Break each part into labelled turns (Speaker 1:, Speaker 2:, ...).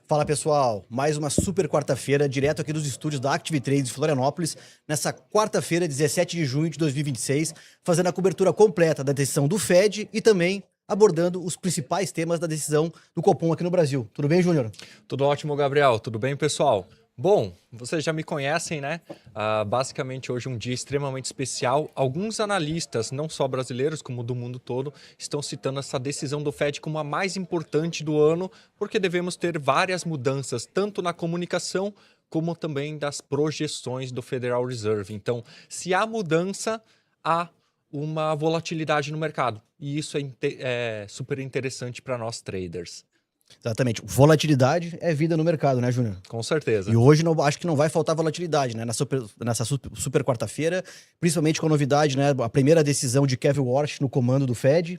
Speaker 1: Fala pessoal, mais uma super quarta-feira, direto aqui dos estúdios da Active Trades de Florianópolis, nessa quarta-feira, 17 de junho de 2026, fazendo a cobertura completa da decisão do Fed e também abordando os principais temas da decisão do Copom aqui no Brasil. Tudo bem, Júnior?
Speaker 2: Tudo ótimo, Gabriel. Tudo bem, pessoal? Bom, vocês já me conhecem, né? Basicamente, hoje é um dia extremamente especial. Alguns analistas, não só brasileiros, como do mundo todo, estão citando essa decisão do Fed como a mais importante do ano, porque devemos ter várias mudanças, tanto na comunicação, como também das projeções do Federal Reserve. Então, se há mudança, há uma volatilidade no mercado. E isso é super interessante para nós traders.
Speaker 1: Exatamente. Volatilidade é vida no mercado, né, Júnior?
Speaker 2: Com certeza.
Speaker 1: E hoje acho que não vai faltar volatilidade, né? Nessa super quarta-feira, principalmente com a novidade, né? A primeira decisão de Kevin Warsh no comando do Fed.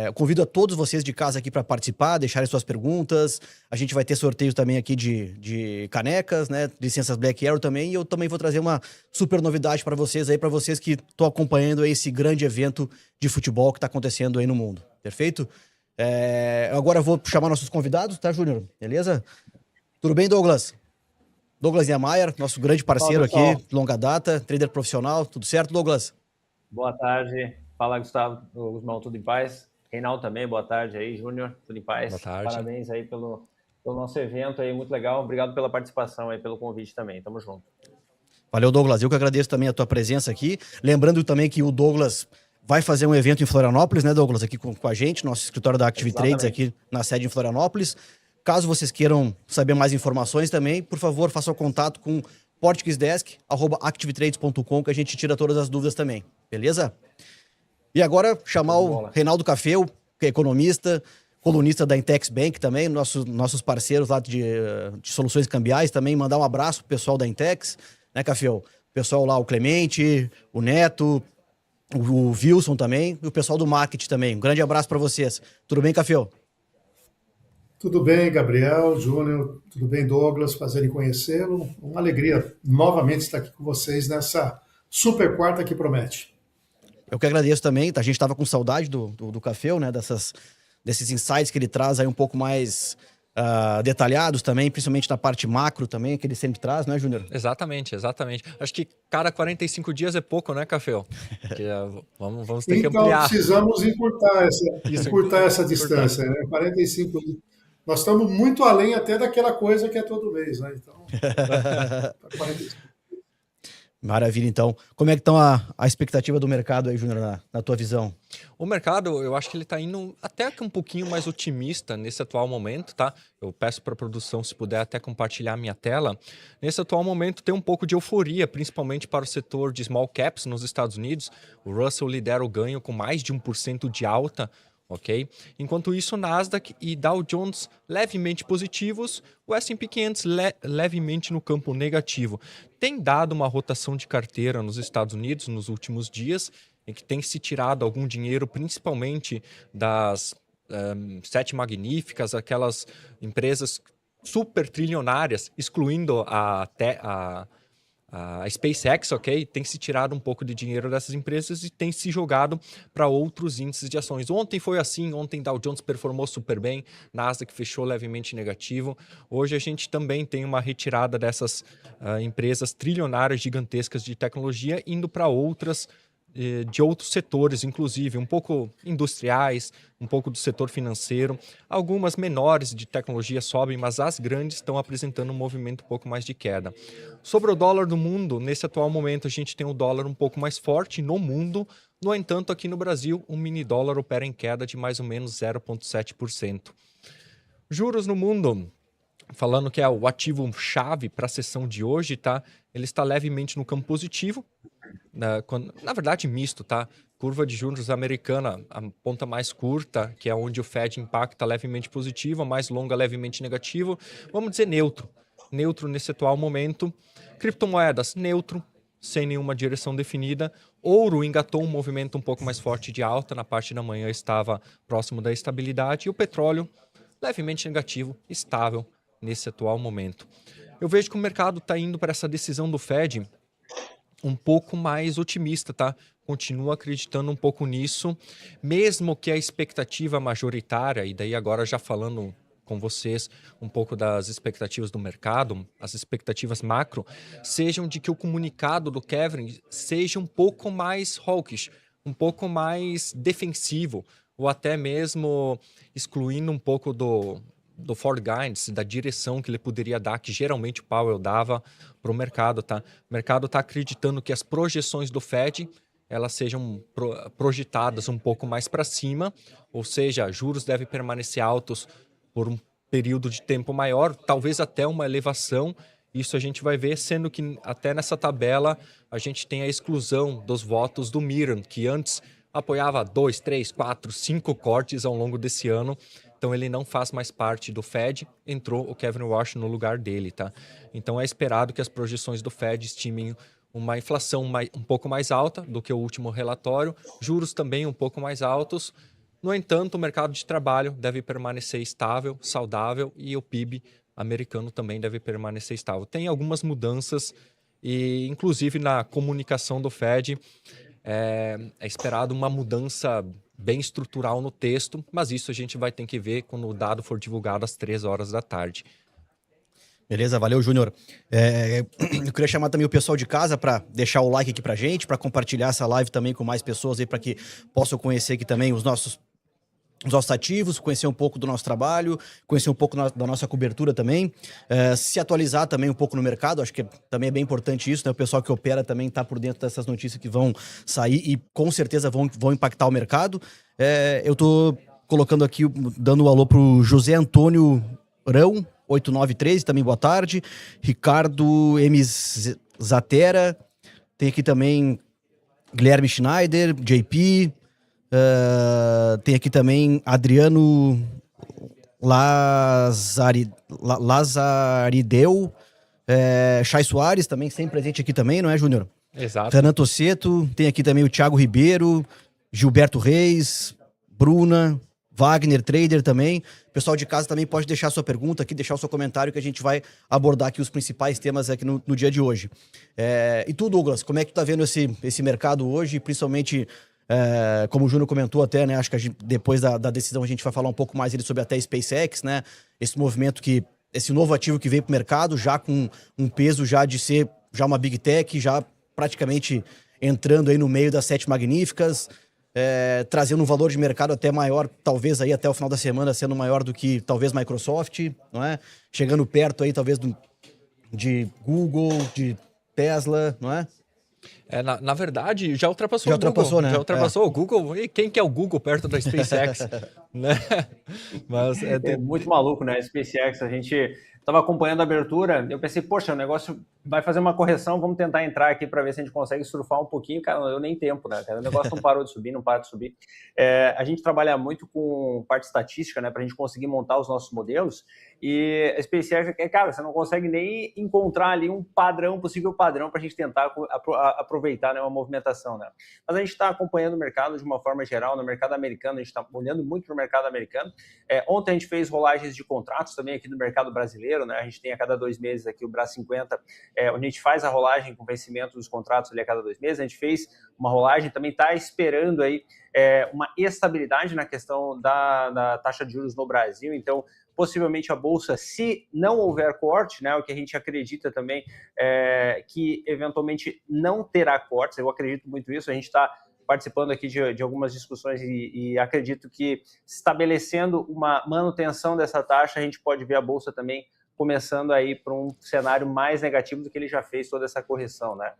Speaker 1: Eu convido a todos vocês de casa aqui para participar, deixarem suas perguntas. A gente vai ter sorteio também aqui de canecas, né? Licenças Black Arrow também. E eu também vou trazer uma super novidade para vocês que estão acompanhando aí esse grande evento de futebol que está acontecendo aí no mundo. Perfeito? Agora eu vou chamar nossos convidados, tá, Júnior? Beleza? Tudo bem, Douglas? Douglas Niemeyer, nosso grande parceiro aqui, longa data, trader profissional. Tudo certo, Douglas?
Speaker 3: Boa tarde. Fala, Gustavo. Guzmão, tudo em paz? Reinaldo também, boa tarde aí. Júnior, tudo em paz?
Speaker 2: Boa tarde.
Speaker 3: Parabéns aí pelo nosso evento aí, muito legal. Obrigado pela participação aí, pelo convite também. Tamo junto.
Speaker 1: Valeu, Douglas. Eu que agradeço também a tua presença aqui. Lembrando também que o Douglas vai fazer um evento em Florianópolis, né, Douglas? Aqui com a gente, nosso escritório da Active Trades aqui na sede em Florianópolis. Caso vocês queiram saber mais informações também, por favor, façam contato com portuguesedesk@activetrades.com, que a gente tira todas as dúvidas também. Beleza? E agora, chamar o Reinaldo Cafeu, que é economista, colunista da Intex Bank também, nossos parceiros lá de soluções cambiais também, mandar um abraço pro pessoal da Intex, né, Cafeu? O pessoal lá, o Clemente, o Neto, o Wilson também, e o pessoal do marketing também. Um grande abraço para vocês. Tudo bem, Cafeu?
Speaker 4: Tudo bem, Gabriel, Júnior, tudo bem, Douglas? Prazer em conhecê-lo. Uma alegria novamente estar aqui com vocês nessa super quarta que promete.
Speaker 1: Eu que agradeço também, tá? A gente estava com saudade do Cafeu, né? Desses insights que ele traz aí um pouco mais detalhados também, principalmente na parte macro também, que ele sempre traz, né, Júnior?
Speaker 2: Exatamente. Acho que cada 45 dias é pouco, né, Cafeu? Vamos ter que ampliar.
Speaker 4: Então, precisamos encurtar essa distância, né? 45 dias. Nós estamos muito além até daquela coisa que é todo mês, né? Então, 45.
Speaker 1: Maravilha, então. Como é que estão a expectativa do mercado aí, Júnior, na tua visão?
Speaker 2: O mercado, eu acho que ele está indo até que um pouquinho mais otimista nesse atual momento, tá? Eu peço para a produção, se puder, até compartilhar a minha tela. Nesse atual momento tem um pouco de euforia, principalmente para o setor de small caps nos Estados Unidos. O Russell lidera o ganho com mais de 1% de alta, ok? Enquanto isso, Nasdaq e Dow Jones levemente positivos, o S&P 500 levemente no campo negativo. Tem dado uma rotação de carteira nos Estados Unidos nos últimos dias, em que tem se tirado algum dinheiro, principalmente das sete magníficas, aquelas empresas super trilionárias, excluindo a SpaceX, ok? Tem se tirado um pouco de dinheiro dessas empresas e tem se jogado para outros índices de ações. Ontem foi assim, ontem Dow Jones performou super bem, Nasdaq fechou levemente negativo. Hoje a gente também tem uma retirada dessas empresas trilionárias gigantescas de tecnologia indo para outras de outros setores, inclusive um pouco industriais, um pouco do setor financeiro. Algumas menores de tecnologia sobem, mas as grandes estão apresentando um movimento um pouco mais de queda. Sobre o dólar do mundo, nesse atual momento a gente tem o dólar um pouco mais forte no mundo. No entanto, aqui no Brasil, o mini dólar opera em queda de mais ou menos 0,7%. Juros no mundo, falando que é o ativo-chave para a sessão de hoje, tá? Ele está levemente no campo positivo, na verdade misto, tá? Curva de juros americana, a ponta mais curta, que é onde o Fed impacta, levemente positivo, a mais longa levemente negativo, vamos dizer neutro. Neutro nesse atual momento. Criptomoedas, neutro, sem nenhuma direção definida. Ouro engatou um movimento um pouco mais forte de alta, na parte da manhã estava próximo da estabilidade, e o petróleo levemente negativo, estável nesse atual momento. Eu vejo que o mercado está indo para essa decisão do Fed um pouco mais otimista, tá? Continuo acreditando um pouco nisso, mesmo que a expectativa majoritária, e daí agora já falando com vocês um pouco das expectativas do mercado, as expectativas macro, sejam de que o comunicado do Kevin seja um pouco mais hawkish, um pouco mais defensivo, ou até mesmo excluindo um pouco do Ford Guidance, da direção que ele poderia dar, que geralmente o Powell dava para o mercado, tá? O mercado está acreditando que as projeções do Fed elas sejam projetadas um pouco mais para cima, ou seja, juros devem permanecer altos por um período de tempo maior, talvez até uma elevação. Isso a gente vai ver, sendo que até nessa tabela a gente tem a exclusão dos votos do Miran, que antes apoiava 2, 3, 4, 5 cortes ao longo desse ano. Então ele não faz mais parte do Fed, entrou o Kevin Warsh no lugar dele, tá? Então é esperado que as projeções do Fed estimem uma inflação um pouco mais alta do que o último relatório, juros também um pouco mais altos. No entanto, o mercado de trabalho deve permanecer estável, saudável, e o PIB americano também deve permanecer estável. Tem algumas mudanças, e inclusive na comunicação do Fed é esperado uma mudança bem estrutural no texto, mas isso a gente vai ter que ver quando o dado for divulgado às 3 horas da tarde.
Speaker 1: Beleza, valeu, Júnior. Eu queria chamar também o pessoal de casa para deixar o like aqui pra gente, para compartilhar essa live também com mais pessoas aí, para que possam conhecer aqui também os nossos ativos, conhecer um pouco do nosso trabalho, conhecer um pouco da nossa cobertura também, se atualizar também um pouco no mercado. Acho que também é bem importante isso, né? O pessoal que opera também está por dentro dessas notícias que vão sair e com certeza vão impactar o mercado. Eu estou colocando aqui, dando um alô pro José Antônio Rão, 893, também boa tarde. Ricardo M. Zatera, tem aqui também Guilherme Schneider, JP, tem aqui também Adriano Lazarideu, Chay Soares também sempre presente aqui também, não é, Júnior?
Speaker 2: Exato.
Speaker 1: Fernando Tossetto, tem aqui também o Thiago Ribeiro, Gilberto Reis, Bruna, Wagner Trader também. O pessoal de casa também pode deixar sua pergunta aqui, deixar o seu comentário, que a gente vai abordar aqui os principais temas aqui no dia de hoje. E tu, Douglas, como é que tu tá vendo esse mercado hoje, principalmente, como o Júnior comentou até, né, acho que depois da decisão a gente vai falar um pouco mais sobre até SpaceX, né, esse movimento esse novo ativo que veio pro mercado, já com um peso já de ser já uma Big Tech, já praticamente entrando aí no meio das 7 magníficas, trazendo um valor de mercado até maior, talvez aí até o final da semana sendo maior do que talvez Microsoft, não é? Chegando perto aí talvez de Google, de Tesla, não é?
Speaker 2: Na verdade, já ultrapassou o
Speaker 1: Google.
Speaker 2: Né? Já ultrapassou
Speaker 1: o
Speaker 2: Google. E quem que é o Google perto da SpaceX? Né? Mas
Speaker 3: é muito maluco, né? SpaceX, a gente estava acompanhando a abertura, eu pensei, poxa, o negócio vai fazer uma correção, vamos tentar entrar aqui para ver se a gente consegue surfar um pouquinho. Cara, não deu nem tempo, né? O negócio não parou de subir, não para de subir. A gente trabalha muito com parte estatística, né? Para a gente conseguir montar os nossos modelos. E a SpaceX, cara, você não consegue nem encontrar ali um possível padrão para a gente tentar aproveitar, né, uma movimentação, né? Mas a gente está acompanhando o mercado de uma forma geral, no mercado americano, a gente está olhando muito para o mercado americano. Ontem a gente fez rolagens de contratos também aqui no mercado brasileiro, né? A gente tem a cada 2 meses aqui o BRA 50, onde a gente faz a rolagem com vencimento dos contratos ali a cada 2 meses. A gente fez uma rolagem, também está esperando aí uma estabilidade na questão da taxa de juros no Brasil. Então, possivelmente a Bolsa, se não houver corte, né, o que a gente acredita também que eventualmente não terá cortes, eu acredito muito nisso, a gente está participando aqui de algumas discussões e acredito que estabelecendo uma manutenção dessa taxa, a gente pode ver a Bolsa também começando aí para um cenário mais negativo do que ele já fez toda essa correção, né?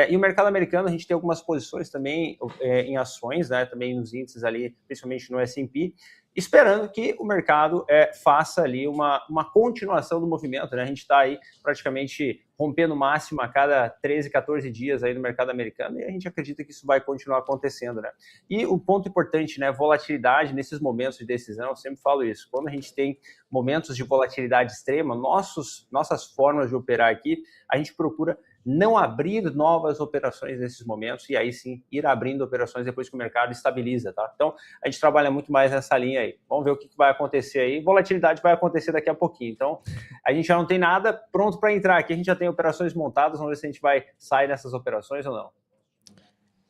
Speaker 3: E o mercado americano, a gente tem algumas posições também em ações, né, também nos índices ali, principalmente no S&P, esperando que o mercado faça ali uma continuação do movimento, né? A gente está aí praticamente rompendo máximo a cada 13, 14 dias aí no mercado americano e a gente acredita que isso vai continuar acontecendo, né? E o ponto importante, né? Volatilidade nesses momentos de decisão, eu sempre falo isso, quando a gente tem momentos de volatilidade extrema, nossas formas de operar aqui, a gente procura não abrir novas operações nesses momentos e aí sim ir abrindo operações depois que o mercado estabiliza, tá? Então, a gente trabalha muito mais nessa linha aí. Vamos ver o que vai acontecer aí. Volatilidade vai acontecer daqui a pouquinho. Então, a gente já não tem nada pronto para entrar aqui, a gente já tem operações montadas, vamos ver se a gente vai sair nessas operações ou não.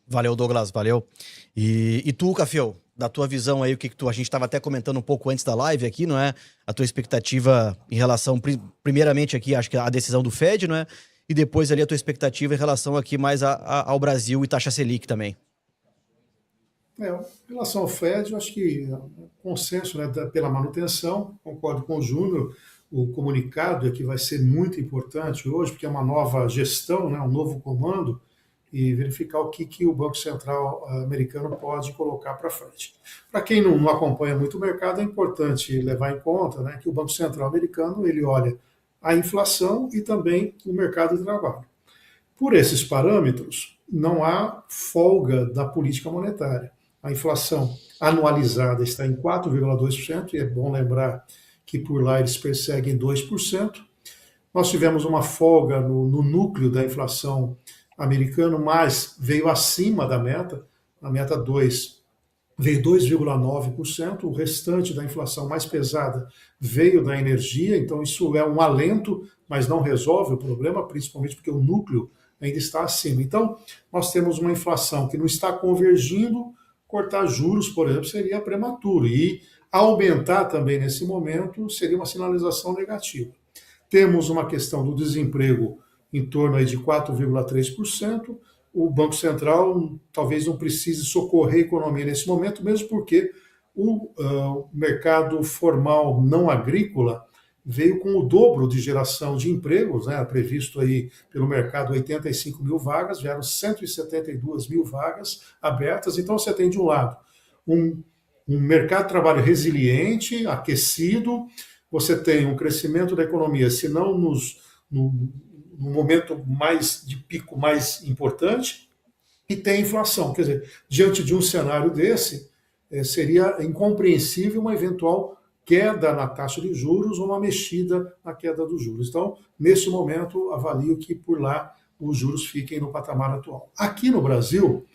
Speaker 1: Valeu, Douglas, valeu. E tu, Cafeu, da tua visão aí, a gente estava até comentando um pouco antes da live aqui, não é? A tua expectativa em relação, primeiramente aqui, acho que a decisão do Fed, não é? E depois ali a tua expectativa em relação aqui mais ao Brasil e taxa Selic também.
Speaker 4: Em relação ao Fed, eu acho que o consenso, né, pela manutenção, concordo com o Júnior, o comunicado é que vai ser muito importante hoje, porque é uma nova gestão, né, um novo comando, e verificar o que o Banco Central americano pode colocar para frente. Para quem não acompanha muito o mercado, é importante levar em conta, né, que o Banco Central americano ele olha a inflação e também o mercado de trabalho. Por esses parâmetros, não há folga da política monetária. A inflação anualizada está em 4,2%, e é bom lembrar que por lá eles perseguem 2%. Nós tivemos uma folga no núcleo da inflação americano, mas veio acima da meta, a meta 2 veio 2,9%, o restante da inflação mais pesada veio da energia, então isso é um alento, mas não resolve o problema, principalmente porque o núcleo ainda está acima. Então, nós temos uma inflação que não está convergindo, cortar juros, por exemplo, seria prematuro, e aumentar também nesse momento seria uma sinalização negativa. Temos uma questão do desemprego em torno aí de 4,3%, o Banco Central talvez não precise socorrer a economia nesse momento, mesmo porque o mercado formal não agrícola veio com o dobro de geração de empregos, né, previsto aí pelo mercado 85 mil vagas, vieram 172 mil vagas abertas. Então você tem de um lado um mercado de trabalho resiliente, aquecido, você tem um crescimento da economia, se não no momento mais de pico mais importante, e tem inflação. Quer dizer, diante de um cenário desse, seria incompreensível uma eventual queda na taxa de juros ou uma mexida na queda dos juros. Então, nesse momento, avalio que por lá os juros fiquem no patamar atual. Aqui no Brasil,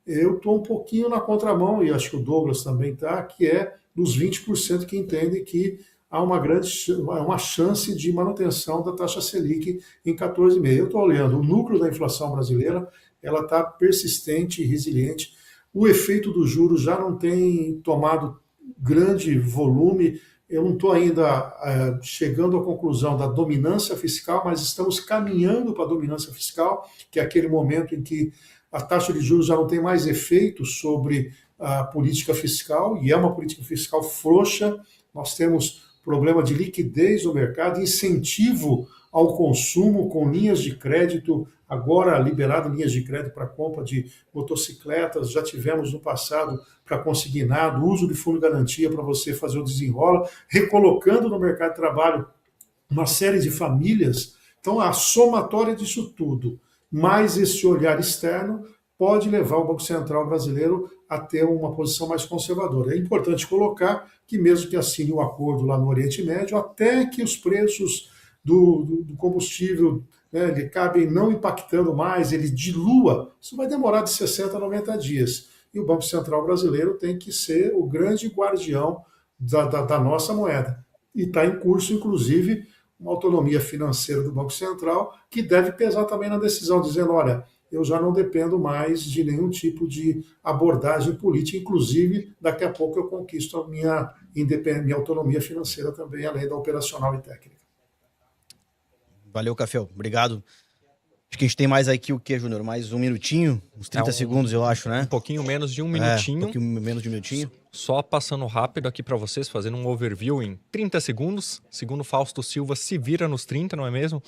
Speaker 4: eu estou um pouquinho na contramão, e acho que o Douglas também está, que é dos 20% que entendem que há uma chance de manutenção da taxa Selic em 14,5%. Eu estou olhando o núcleo da inflação brasileira, ela está persistente e resiliente. O efeito dos juros já não tem tomado grande volume. Eu não estou ainda chegando à conclusão da dominância fiscal, mas estamos caminhando para a dominância fiscal, que é aquele momento em que a taxa de juros já não tem mais efeito sobre a política fiscal, e é uma política fiscal frouxa. Nós temos problema de liquidez no mercado, incentivo ao consumo com linhas de crédito, agora liberado linhas de crédito para compra de motocicletas, já tivemos no passado para consignado, uso de fundo de garantia para você fazer o desenrola, recolocando no mercado de trabalho uma série de famílias. Então, a somatória disso tudo, mais esse olhar externo, pode levar o Banco Central brasileiro a ter uma posição mais conservadora. É importante colocar que mesmo que assine um acordo lá no Oriente Médio, até que os preços do combustível, né, ele acabem não impactando mais, ele dilua, isso vai demorar de 60 a 90 dias. E o Banco Central brasileiro tem que ser o grande guardião da nossa moeda. E está em curso, inclusive, uma autonomia financeira do Banco Central, que deve pesar também na decisão, dizendo, olha, eu já não dependo mais de nenhum tipo de abordagem política, inclusive daqui a pouco eu conquisto a minha autonomia financeira também, além da operacional e técnica.
Speaker 1: Valeu, Café, obrigado. Acho que a gente tem mais aqui o que, Júnior? Mais um minutinho? Uns 30 segundos, eu acho, né?
Speaker 2: Um pouquinho menos de um minutinho.
Speaker 1: Um pouquinho menos de um minutinho.
Speaker 2: Só passando rápido aqui para vocês, fazendo um overview em 30 segundos. Segundo Fausto Silva, se vira nos 30, não é mesmo?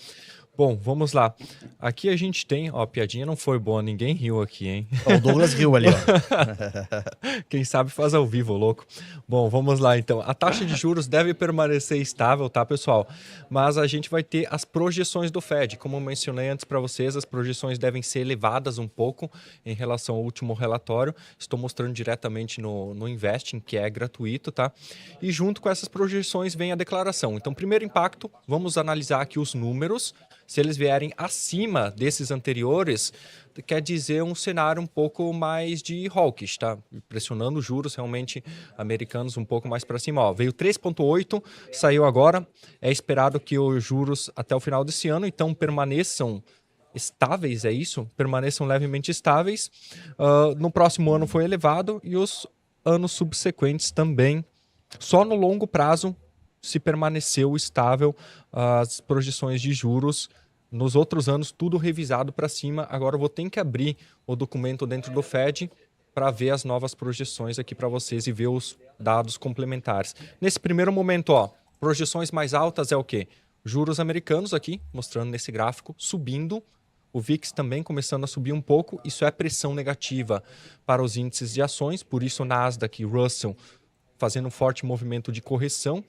Speaker 2: Bom, vamos lá. Aqui a gente tem... Ó, a piadinha não foi boa, ninguém riu aqui, hein?
Speaker 1: O Douglas riu ali, ó.
Speaker 2: Quem sabe faz ao vivo, louco. Bom, vamos lá então. A taxa de juros deve permanecer estável, tá, pessoal? Mas a gente vai ter as projeções do Fed. Como eu mencionei antes para vocês, as projeções devem ser elevadas um pouco em relação ao último relatório. Estou mostrando diretamente no Investing, que é gratuito, tá? E junto com essas projeções vem a declaração. Então, primeiro impacto, vamos analisar aqui os números. Se eles vierem acima desses anteriores, quer dizer um cenário um pouco mais de hawkish, tá? Pressionando os juros realmente americanos um pouco mais para cima. Ó, veio 3,8, saiu agora. É esperado que os juros até o final desse ano, então, permaneçam estáveis, é isso? Permaneçam levemente estáveis. No próximo ano foi elevado e os anos subsequentes também. Só no longo prazo se permaneceu estável as projeções de juros. Nos outros anos, tudo revisado para cima. Agora eu vou ter que abrir o documento dentro do Fed para ver as novas projeções aqui para vocês e ver os dados complementares. Nesse primeiro momento, ó, projeções mais altas é o quê? Juros americanos aqui, mostrando nesse gráfico, subindo. O VIX também começando a subir um pouco. Isso é pressão negativa para os índices de ações. Por isso, o Nasdaq e Russell fazendo um forte movimento de correção,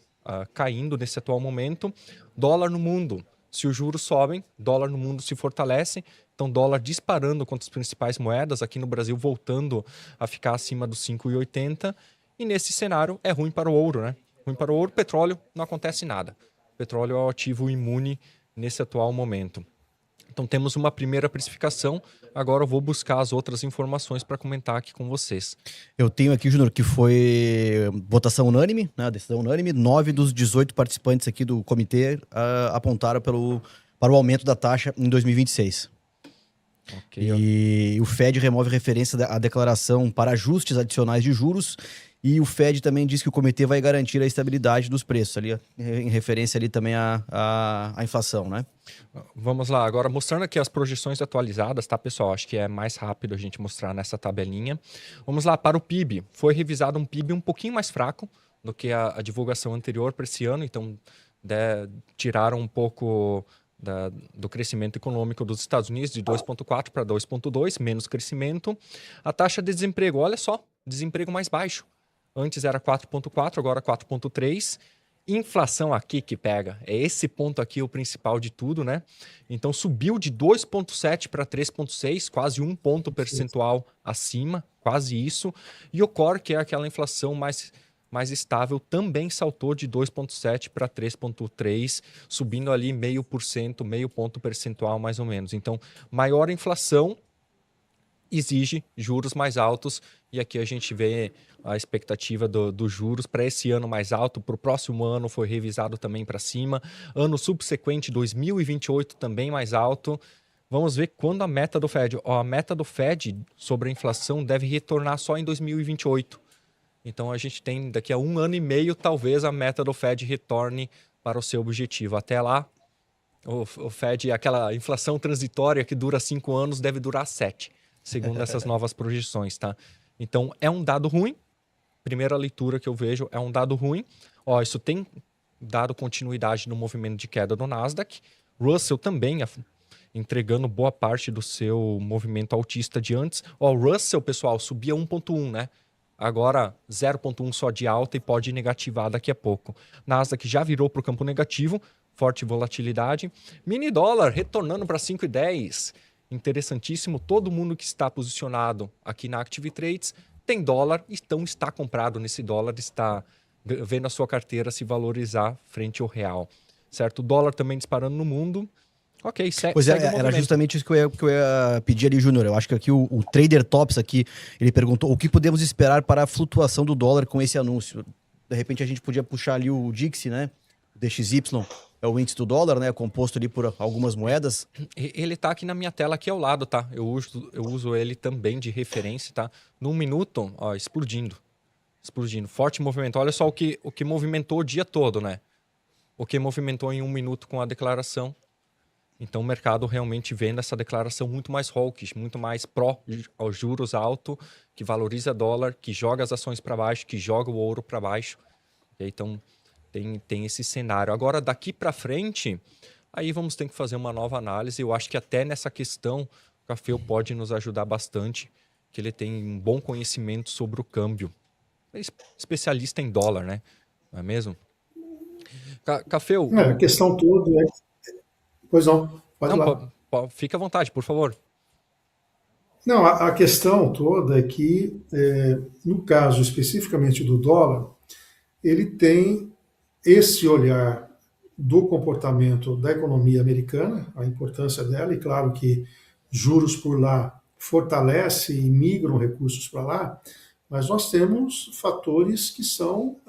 Speaker 2: caindo nesse atual momento. Dólar no mundo. Se os juros sobem, dólar no mundo se fortalece. Então, dólar disparando contra as principais moedas. Aqui no Brasil, voltando a ficar acima dos 5,80. E nesse cenário, é ruim para o ouro, né? Ruim para o ouro. Petróleo, não acontece nada. Petróleo é o ativo imune nesse atual momento. Então, temos uma primeira precificação. Agora eu vou buscar as outras informações para comentar aqui com vocês.
Speaker 1: Eu tenho aqui, Júnior, que foi votação unânime, né, decisão unânime. 9 dos 18 participantes aqui do comitê apontaram para o aumento da taxa em 2026. Okay. E o Fed remove referência à declaração para ajustes adicionais de juros. E o Fed também diz que o comitê vai garantir a estabilidade dos preços, ali, em referência ali também à inflação, né?
Speaker 2: Vamos lá, agora mostrando aqui as projeções atualizadas, tá, pessoal? Acho que é mais rápido a gente mostrar nessa tabelinha. Vamos lá, para o PIB. Foi revisado um PIB um pouquinho mais fraco do que a divulgação anterior para esse ano, então tiraram um pouco do crescimento econômico dos Estados Unidos de 2,4 para 2,2, menos crescimento. A taxa de desemprego, olha só, desemprego mais baixo. Antes era 4,4, agora 4,3. Inflação aqui que pega. É esse ponto aqui o principal de tudo, né? Então subiu de 2,7 para 3,6, quase 1 ponto percentual acima, quase isso. E o core, que é aquela inflação mais estável, também saltou de 2,7 para 3,3, subindo ali 0,5%, meio ponto percentual mais ou menos. Então, maior inflação exige juros mais altos, e aqui a gente vê a expectativa dos juros para esse ano mais alto, para o próximo ano foi revisado também para cima, ano subsequente, 2028, também mais alto. Vamos ver quando a meta do Fed. A meta do Fed sobre a inflação deve retornar só em 2028. Então a gente tem daqui a 1 ano e meio, talvez a meta do Fed retorne para o seu objetivo. Até lá, o Fed, aquela inflação transitória que dura 5 anos, deve durar 7. Segundo essas novas projeções, tá? Então, é um dado ruim. Primeira leitura que eu vejo é um dado ruim. Ó, isso tem dado continuidade no movimento de queda do Nasdaq. Russell também entregando boa parte do seu movimento altista de antes. Ó, o Russell, pessoal, subia 1,1, né? Agora 0,1 só de alta e pode negativar daqui a pouco. Nasdaq já virou para o campo negativo, forte volatilidade. Mini dólar retornando para 5,10. Interessantíssimo, todo mundo que está posicionado aqui na Active Trades tem dólar, então está comprado nesse dólar, está vendo a sua carteira se valorizar frente ao real, certo? O dólar também disparando no mundo. Ok,
Speaker 1: pois era justamente isso que eu ia pedir ali, Júnior. Eu acho que aqui o Trader Tops aqui, ele perguntou o que podemos esperar para a flutuação do dólar com esse anúncio. De repente a gente podia puxar ali o DXY, né? O DXY. É o índice do dólar, né? Composto ali por algumas moedas.
Speaker 2: Ele tá aqui na minha tela, aqui ao lado, tá? Eu uso ele também de referência, tá? Num minuto, ó, explodindo. Explodindo. Forte movimento. Olha só o que movimentou o dia todo, né? O que movimentou em 1 minuto com a declaração. Então o mercado realmente vendo essa declaração muito mais hawkish, muito mais pró aos juros alto, que valoriza dólar, que joga as ações para baixo, que joga o ouro para baixo. E aí, então tem esse cenário. Agora, daqui para frente, aí vamos ter que fazer uma nova análise. Eu acho que até nessa questão, o Café pode nos ajudar bastante, que ele tem um bom conhecimento sobre o câmbio. É especialista em dólar, né? Não é mesmo? Café...
Speaker 4: A questão toda é... Pois não, pode ir lá.
Speaker 2: Fica à vontade, por favor.
Speaker 4: Não, a questão toda é que, no caso especificamente do dólar, ele tem esse olhar do comportamento da economia americana, a importância dela, e claro que juros por lá fortalece e migram recursos para lá, mas nós temos fatores que são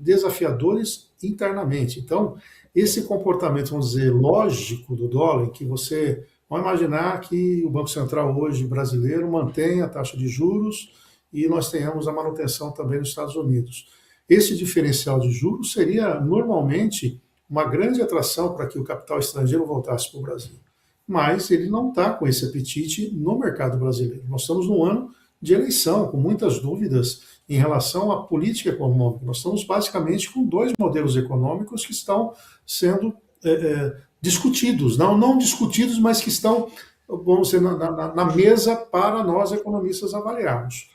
Speaker 4: desafiadores internamente. Então, esse comportamento, vamos dizer, lógico do dólar, em que você... Vamos imaginar que o Banco Central hoje brasileiro mantenha a taxa de juros e nós tenhamos a manutenção também nos Estados Unidos. Esse diferencial de juros seria, normalmente, uma grande atração para que o capital estrangeiro voltasse para o Brasil. Mas ele não está com esse apetite no mercado brasileiro. Nós estamos num ano de eleição, com muitas dúvidas em relação à política econômica. Nós estamos basicamente com 2 modelos econômicos que estão sendo discutidos, não discutidos, mas que estão, vamos dizer, na mesa para nós economistas avaliarmos.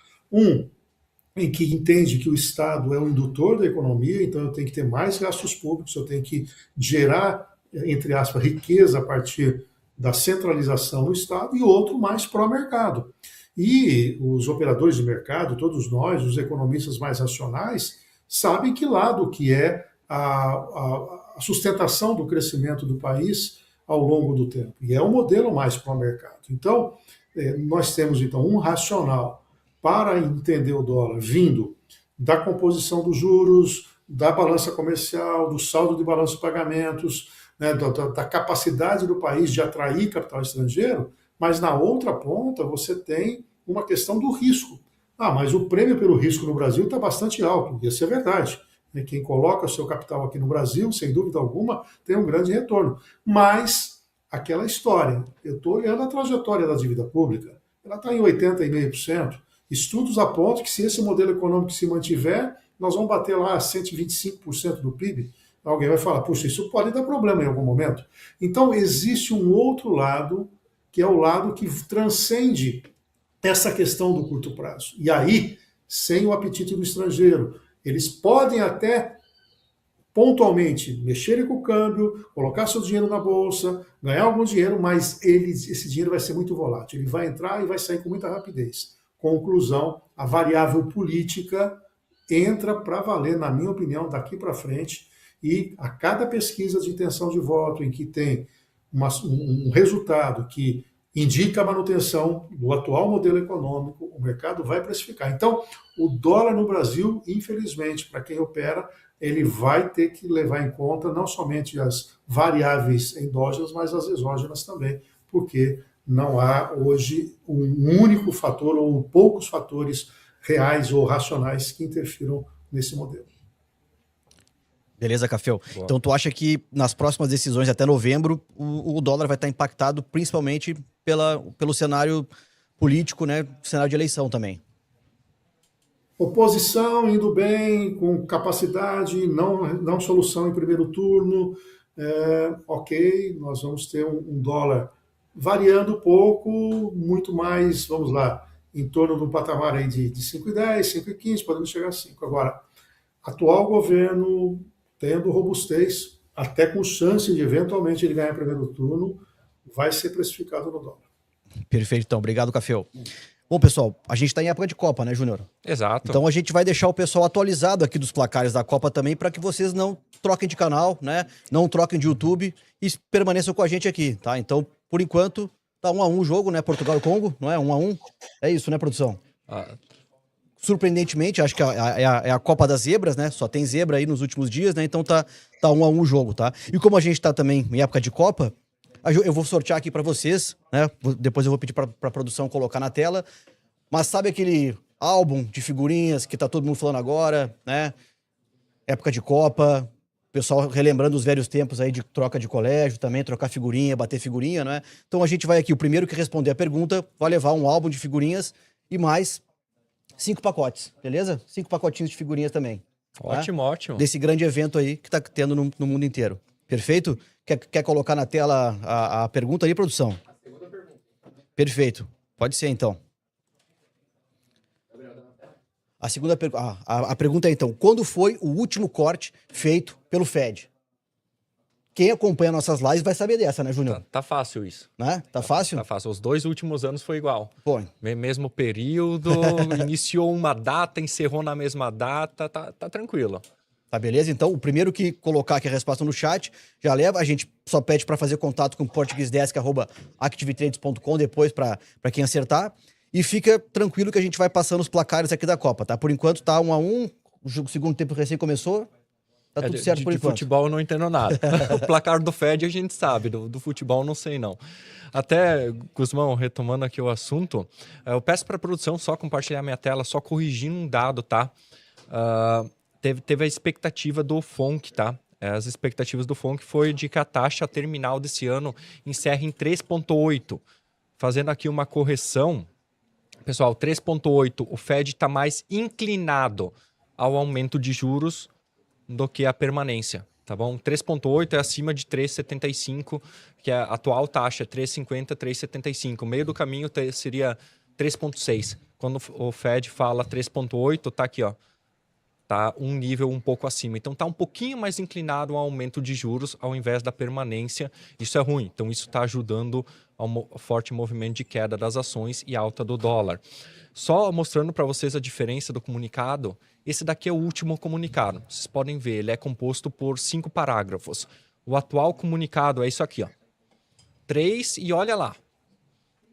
Speaker 4: Em que entende que o Estado é o indutor da economia, então eu tenho que ter mais gastos públicos, eu tenho que gerar, entre aspas, riqueza a partir da centralização no Estado, e outro mais pró-mercado. E os operadores de mercado, todos nós, os economistas mais racionais, sabem que lado que é a sustentação do crescimento do país ao longo do tempo. E é o modelo mais pró-mercado. Então, nós temos então um racional para entender o dólar vindo da composição dos juros, da balança comercial, do saldo de balanço de pagamentos, né, da capacidade do país de atrair capital estrangeiro, mas na outra ponta você tem uma questão do risco. Mas o prêmio pelo risco no Brasil está bastante alto, isso é verdade. Quem coloca seu capital aqui no Brasil, sem dúvida alguma, tem um grande retorno. Mas aquela história, eu estou olhando a trajetória da dívida pública, ela está em 80,5%. Estudos apontam que se esse modelo econômico se mantiver, nós vamos bater lá 125% do PIB. Alguém vai falar, puxa, isso pode dar problema em algum momento. Então, existe um outro lado, que é o lado que transcende essa questão do curto prazo. E aí, sem o apetite do estrangeiro, eles podem até pontualmente mexerem com o câmbio, colocar seu dinheiro na bolsa, ganhar algum dinheiro, mas esse dinheiro vai ser muito volátil. Ele vai entrar e vai sair com muita rapidez. Conclusão, a variável política entra para valer, na minha opinião, daqui para frente, e a cada pesquisa de intenção de voto em que tem um resultado que indica a manutenção do atual modelo econômico, o mercado vai precificar. Então, o dólar no Brasil, infelizmente, para quem opera, ele vai ter que levar em conta não somente as variáveis endógenas, mas as exógenas também, porque não há hoje um único fator ou poucos fatores reais ou racionais que interfiram nesse modelo.
Speaker 1: Beleza, Caféu.
Speaker 2: Boa.
Speaker 1: Então, tu acha que nas próximas decisões, até novembro, o dólar vai estar impactado principalmente pelo cenário político, né? Cenário de eleição também.
Speaker 4: Oposição indo bem, com capacidade, não solução em primeiro turno. Ok, nós vamos ter um dólar variando um pouco, muito mais, vamos lá, em torno de um patamar aí de 5,10, 5,15, podemos chegar a 5. Agora, atual governo tendo robustez, até com chance de eventualmente ele ganhar primeiro turno, vai ser precificado no dólar.
Speaker 1: Perfeito, então. Obrigado, Caféu. Bom, pessoal, a gente está em época de Copa, né, Júnior?
Speaker 2: Exato.
Speaker 1: Então a gente vai deixar o pessoal atualizado aqui dos placares da Copa também, para que vocês não troquem de canal, né? Não troquem de YouTube e permaneçam com a gente aqui, tá? Então, por enquanto, tá 1-1 o jogo, né? Portugal e Congo, não é? 1-1. É isso, né, produção? Surpreendentemente, acho que é a Copa das Zebras, né? Só tem zebra aí nos últimos dias, né? Então tá 1-1 o jogo, tá? E como a gente tá também em época de Copa, eu vou sortear aqui pra vocês, né? Depois eu vou pedir pra produção colocar na tela. Mas sabe aquele álbum de figurinhas que tá todo mundo falando agora, né? Época de Copa, pessoal relembrando os velhos tempos aí de troca de colégio também, trocar figurinha, bater figurinha, né? Então a gente vai aqui, o primeiro que responder a pergunta vai levar um álbum de figurinhas e mais 5 pacotes, beleza? 5 pacotinhos de figurinhas também.
Speaker 2: Ótimo, tá? Ótimo.
Speaker 1: Desse grande evento aí que tá tendo no mundo inteiro. Perfeito? Quer colocar na tela a pergunta aí, produção? A segunda pergunta. Perfeito. Pode ser, então. A segunda a pergunta é, então, quando foi o último corte feito pelo Fed? Quem acompanha nossas lives vai saber dessa, né, Júnior?
Speaker 2: Tá fácil isso.
Speaker 1: Né? Tá fácil?
Speaker 2: Tá fácil. Os 2 últimos anos foi igual.
Speaker 1: Pô.
Speaker 2: Mesmo período, iniciou uma data, encerrou na mesma data, tá tranquilo.
Speaker 1: Tá, beleza? Então, o primeiro que colocar aqui a resposta no chat, já leva. A gente só pede para fazer contato com o portuguesedesk@activitrades.com depois para quem acertar. E fica tranquilo que a gente vai passando os placares aqui da Copa, tá? Por enquanto tá 1-1, o segundo tempo recém começou. Tá tudo certo por enquanto.
Speaker 2: De futebol eu não entendo nada. O placar do Fed a gente sabe, do futebol não sei não. Até, Guzmão, retomando aqui o assunto, eu peço para a produção só compartilhar minha tela, só corrigindo um dado, tá? Teve a expectativa do FONC, tá? As expectativas do FONC foi de que a taxa terminal desse ano encerre em 3,8. Fazendo aqui uma correção, pessoal, 3,8, o Fed está mais inclinado ao aumento de juros do que a permanência, tá bom? 3,8 é acima de 3,75, que é a atual taxa, 3,50, 3,75. O meio do caminho seria 3,6. Quando o Fed fala 3,8, tá aqui, ó. Tá um nível um pouco acima. Então tá um pouquinho mais inclinado ao aumento de juros ao invés da permanência. Isso é ruim. Então isso está ajudando ao forte movimento de queda das ações e alta do dólar. Só mostrando para vocês a diferença do comunicado, esse daqui é o último comunicado. Vocês podem ver, ele é composto por 5 parágrafos. O atual comunicado é isso aqui, ó. 3 e olha lá.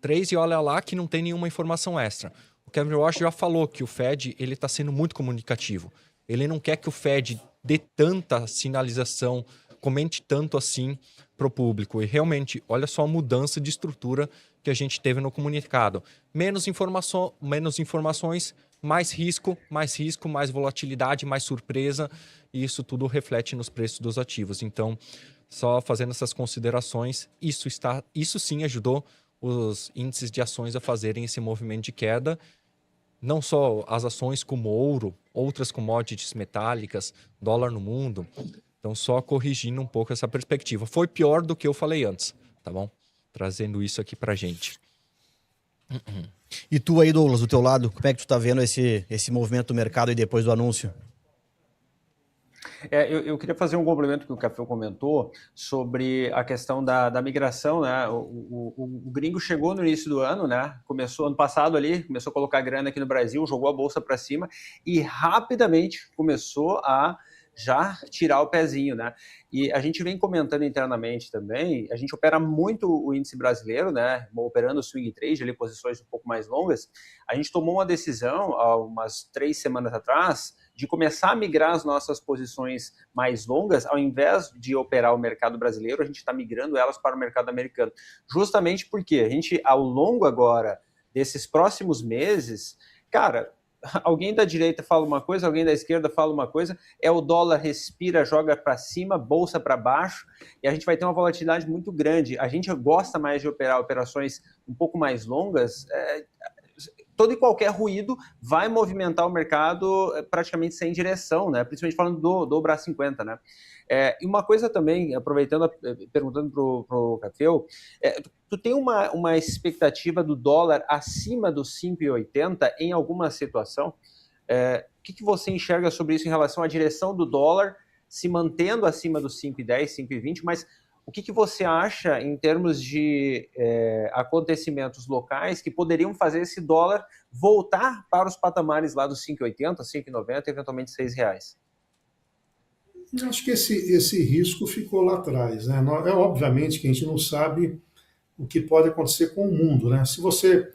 Speaker 2: 3 e olha lá que não tem nenhuma informação extra. O Kevin Warsh já falou que o Fed ele está sendo muito comunicativo. Ele não quer que o Fed dê tanta sinalização, comente tanto assim para o público. E realmente, olha só a mudança de estrutura que a gente teve no comunicado. Menos informações, mais risco, mais volatilidade, mais surpresa. E isso tudo reflete nos preços dos ativos. Então, só fazendo essas considerações, isso sim ajudou os índices de ações a fazerem esse movimento de queda. Não só as ações como ouro, outras commodities metálicas, dólar no mundo. Então, só corrigindo um pouco essa perspectiva. Foi pior do que eu falei antes, tá bom? Trazendo isso aqui pra gente.
Speaker 1: E tu aí, Douglas, do teu lado, como é que tu tá vendo esse movimento do mercado aí depois do anúncio?
Speaker 3: Eu queria fazer um complemento que o Café comentou sobre a questão da migração, né? O gringo chegou no início do ano, né? Começou ano passado ali, começou a colocar grana aqui no Brasil, jogou a bolsa para cima e rapidamente começou a já tirar o pezinho, né? E a gente vem comentando internamente também, a gente opera muito o índice brasileiro, né? Operando o swing trade, ali posições um pouco mais longas. A gente tomou uma decisão há umas 3 semanas atrás de começar a migrar as nossas posições mais longas, ao invés de operar o mercado brasileiro, a gente está migrando elas para o mercado americano. Justamente porque a gente, ao longo agora desses próximos meses, cara, alguém da direita fala uma coisa, alguém da esquerda fala uma coisa, o dólar respira, joga para cima, bolsa para baixo, e a gente vai ter uma volatilidade muito grande. A gente gosta mais de operar operações um pouco mais longas. Todo e qualquer ruído vai movimentar o mercado praticamente sem direção, né? Principalmente falando do Brás 50, né? E uma coisa também, aproveitando, perguntando para o Cafeu, tu tem uma expectativa do dólar acima dos 5,80 em alguma situação? O que você enxerga sobre isso em relação à direção do dólar se mantendo acima dos 5,10, 5,20, mas o que você acha em termos de acontecimentos locais que poderiam fazer esse dólar voltar para os patamares lá dos 5,80, 5,90, eventualmente R$6?
Speaker 4: Acho que esse risco ficou lá atrás, né? Obviamente que a gente não sabe o que pode acontecer com o mundo, né? Se você...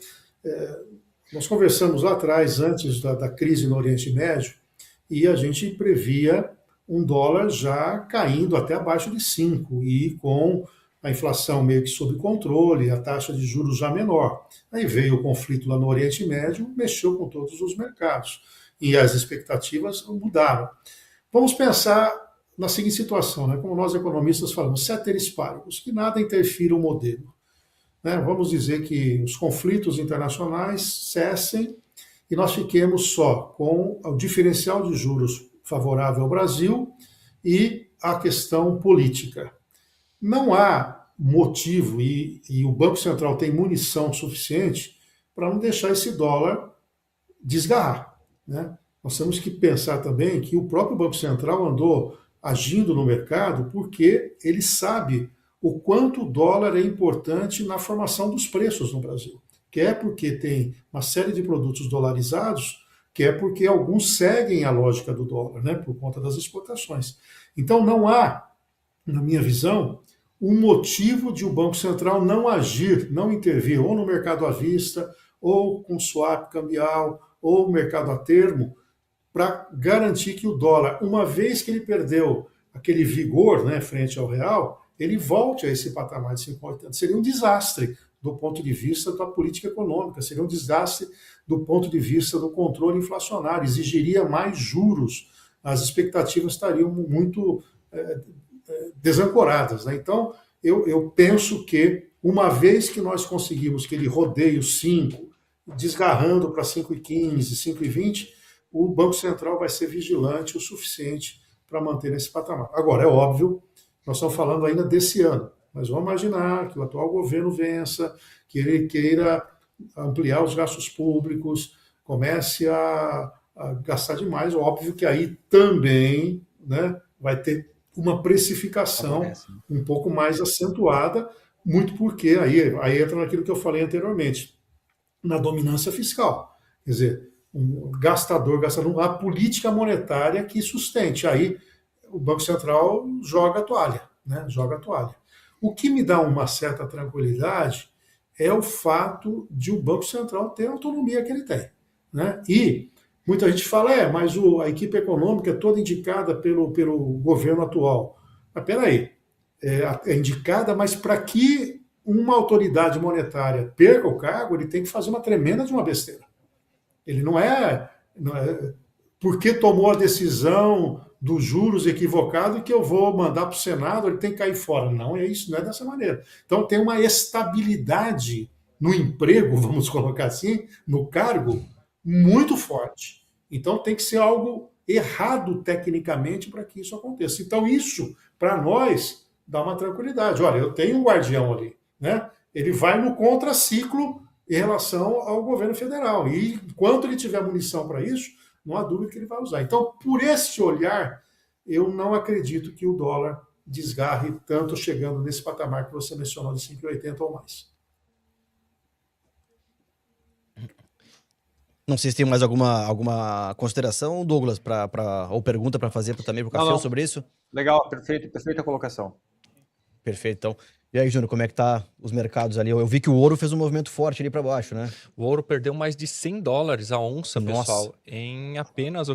Speaker 4: nós conversamos lá atrás, antes da crise no Oriente Médio, e a gente previa um dólar já caindo até abaixo de 5 e com a inflação meio que sob controle, a taxa de juros já menor. Aí veio o conflito lá no Oriente Médio, mexeu com todos os mercados e as expectativas mudaram. Vamos pensar na seguinte situação, né? Como nós economistas falamos, ceteris paribus, que nada interfira o modelo, né? Vamos dizer que os conflitos internacionais cessem e nós fiquemos só com o diferencial de juros favorável ao Brasil e a questão política. Não há motivo, e o Banco Central tem munição suficiente para não deixar esse dólar desgarrar, né? Nós temos que pensar também que o próprio Banco Central andou agindo no mercado porque ele sabe o quanto o dólar é importante na formação dos preços no Brasil. Que é porque tem uma série de produtos dolarizados que é porque alguns seguem a lógica do dólar, né, por conta das exportações. Então não há, na minha visão, um motivo de o Banco Central não agir, não intervir, ou no mercado à vista, ou com swap cambial, ou mercado a termo, para garantir que o dólar, uma vez que ele perdeu aquele vigor, né, frente ao real, ele volte a esse patamar de 5,80. Seria um desastre do ponto de vista da política econômica, seria um desastre do ponto de vista do controle inflacionário, exigiria mais juros, as expectativas estariam muito desancoradas. Né? Então, eu penso que, uma vez que nós conseguimos que ele rodeie os 5, desgarrando para 5,15, 5,20, o Banco Central vai ser vigilante o suficiente para manter esse patamar. Agora, é óbvio, nós estamos falando ainda desse ano, mas vamos imaginar que o atual governo vença, que ele queira ampliar os gastos públicos, comece a gastar demais. Óbvio que aí também, né, vai ter uma precificação um pouco mais acentuada, muito porque aí entra naquilo que eu falei anteriormente, na dominância fiscal. Quer dizer, um gastador, a política monetária que sustente. Aí o Banco Central joga a toalha, né? Joga a toalha. O que me dá uma certa tranquilidade é o fato de o Banco Central ter a autonomia que ele tem, né? E muita gente fala, mas a equipe econômica é toda indicada pelo governo atual. Mas peraí, é indicada, mas para que uma autoridade monetária perca o cargo, ele tem que fazer uma tremenda de uma besteira. Ele não é porque tomou a decisão dos juros equivocado que eu vou mandar para o Senado, ele tem que cair fora. Não é isso, não é dessa maneira. Então tem uma estabilidade no emprego, vamos colocar assim, no cargo, muito forte. Então tem que ser algo errado tecnicamente para que isso aconteça. Então isso, para nós, dá uma tranquilidade. Olha, eu tenho um guardião ali, né? Ele vai no contraciclo em relação ao governo federal. E enquanto ele tiver munição para isso, não há dúvida que ele vai usar. Então, por esse olhar, eu não acredito que o dólar desgarre tanto chegando nesse patamar que você mencionou de 5,80 ou mais.
Speaker 1: Não sei se tem mais alguma consideração, Douglas, ou pergunta para fazer também para o Café sobre isso?
Speaker 3: Legal, perfeita colocação.
Speaker 1: Perfeito, então. E aí, Júnior, como é que tá os mercados ali? Eu vi que o ouro fez um movimento forte ali para baixo, né?
Speaker 2: O ouro perdeu mais de $100 a onça, pessoal, em apenas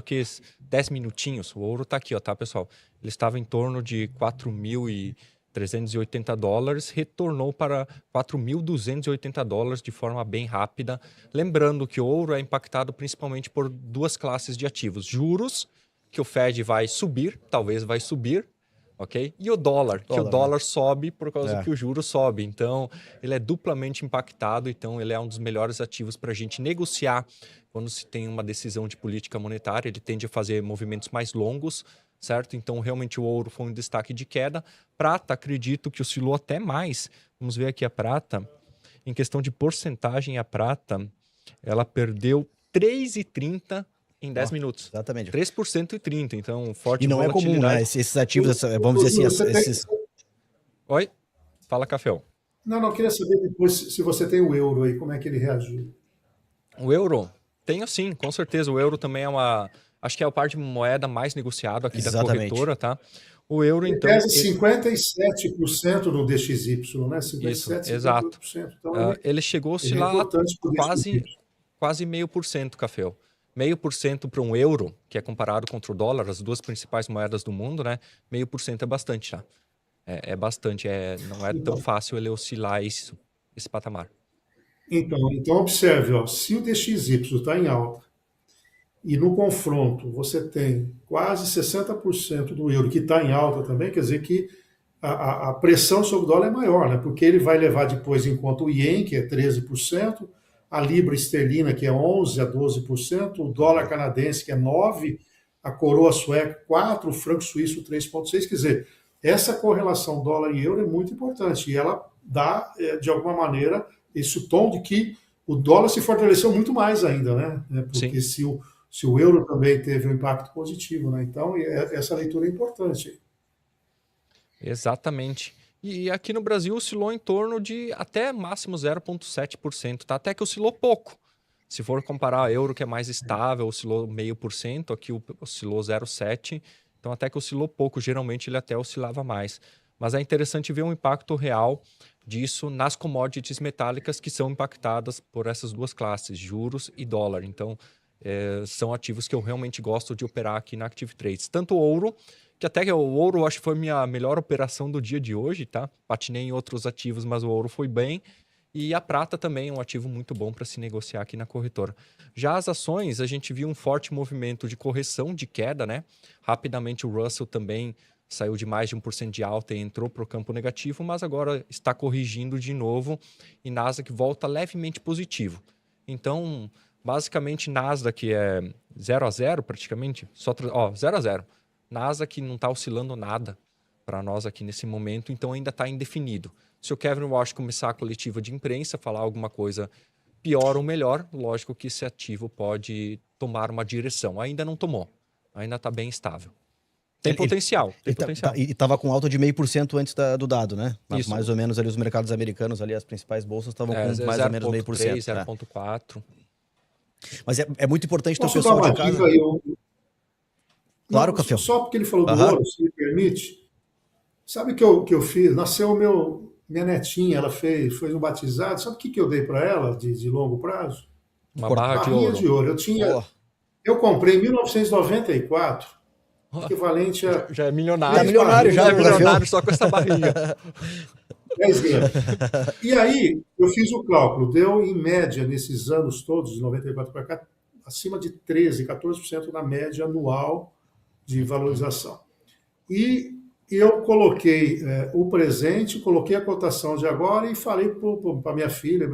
Speaker 2: 10 minutinhos. O ouro tá aqui, ó, tá, pessoal? Ele estava em torno de $4.380, retornou para $4.280 de forma bem rápida. Lembrando que o ouro é impactado principalmente por duas classes de ativos. Juros, que o Fed vai subir, talvez vai subir, ok? E o dólar, que o dólar sobe por causa que o juro sobe. Então, ele é duplamente impactado. Então, ele é um dos melhores ativos para a gente negociar quando se tem uma decisão de política monetária. Ele tende a fazer movimentos mais longos, certo? Então, realmente, o ouro foi um destaque de queda. Prata, acredito que oscilou até mais. Vamos ver aqui a prata. Em questão de porcentagem, a prata, ela perdeu 3,30 em 10 minutos.
Speaker 1: Exatamente.
Speaker 2: 3% e 30%, então forte.
Speaker 1: E não é comum, né? Esses ativos, vamos dizer assim...
Speaker 2: Oi? Fala, Café.
Speaker 4: Não, queria saber depois se você tem o euro aí, como é que ele reagiu.
Speaker 2: O euro? Tenho sim, com certeza. O euro também é acho que é o par de moeda mais negociado aqui da corretora, tá? O euro, então...
Speaker 4: Pesa 57% no DXY, né? 57%,
Speaker 2: isso, exato.
Speaker 4: Então,
Speaker 2: ele chegou a oscilar quase 0,5%, Café. 0,5% para um euro, que é comparado contra o dólar, as duas principais moedas do mundo, né? 0,5% é bastante, tá? É bastante, não é tão fácil ele oscilar esse patamar.
Speaker 4: Então observe, ó, se o DXY está em alta e no confronto você tem quase 60% do euro que está em alta também, quer dizer que a pressão sobre o dólar é maior, né? Porque ele vai levar depois em conta o Ien, que é 13%, a libra esterlina, que é 11% a 12%, o dólar canadense, que é 9%, a coroa sueca, 4%, o franco suíço, 3,6%. Quer dizer, essa correlação dólar e euro é muito importante e ela dá, de alguma maneira, esse tom de que o dólar se fortaleceu muito mais ainda, né? Porque se o euro também teve um impacto positivo, né? Então, essa leitura é importante.
Speaker 2: Exatamente. E aqui no Brasil oscilou em torno de até máximo 0,7%, tá? Até que oscilou pouco. Se for comparar euro, que é mais estável, oscilou 0,5%, aqui oscilou 0,7%, então até que oscilou pouco, geralmente ele até oscilava mais. Mas é interessante ver o impacto real disso nas commodities metálicas que são impactadas por essas duas classes, juros e dólar. Então, são ativos que eu realmente gosto de operar aqui na Active Trades. Tanto o ouro, que até que o ouro eu acho que foi minha melhor operação do dia de hoje, tá? Patinei em outros ativos, mas o ouro foi bem. E a prata também é um ativo muito bom para se negociar aqui na corretora. Já as ações, a gente viu um forte movimento de correção, de queda, né? Rapidamente o Russell também saiu de mais de 1% de alta e entrou para o campo negativo, mas agora está corrigindo de novo e Nasdaq volta levemente positivo. Então, basicamente, Nasdaq é 0-0 praticamente, 0-0. Nasdaq não está oscilando nada para nós aqui nesse momento, então ainda está indefinido. Se o Kevin Walsh começar a coletiva de imprensa, falar alguma coisa pior ou melhor, lógico que esse ativo pode tomar uma direção. Ainda não tomou, ainda está bem estável. Tem potencial, tem potencial.
Speaker 1: E estava com alta de 0,5% antes do dado, né?
Speaker 2: Isso.
Speaker 1: Mais ou menos ali os mercados americanos, ali as principais bolsas estavam com mais ou menos 0,5%.
Speaker 2: 0,4%.
Speaker 1: Mas é muito importante ter o
Speaker 4: Posso
Speaker 1: pessoal
Speaker 4: dar uma
Speaker 1: de casa.
Speaker 4: dica aí?
Speaker 1: Claro,
Speaker 4: Não,
Speaker 1: Café.
Speaker 4: só porque ele falou do ouro, se me permite. Sabe o que eu fiz? Nasceu minha netinha, ela fez um batizado. Sabe o que eu dei para ela de longo prazo?
Speaker 2: Uma barra de
Speaker 4: Barrinha
Speaker 2: ouro.
Speaker 4: de ouro. Eu comprei em 1994, equivalente a
Speaker 2: Já é milionário.
Speaker 1: Tá milionário já,
Speaker 2: é milionário só com essa barrinha.
Speaker 4: 10 gramas. E aí, eu fiz o cálculo, deu em média, nesses anos todos, de 94 para cá, acima de 13%, 14% na média anual de valorização. E eu coloquei o presente, coloquei a cotação de agora e falei para minha filha,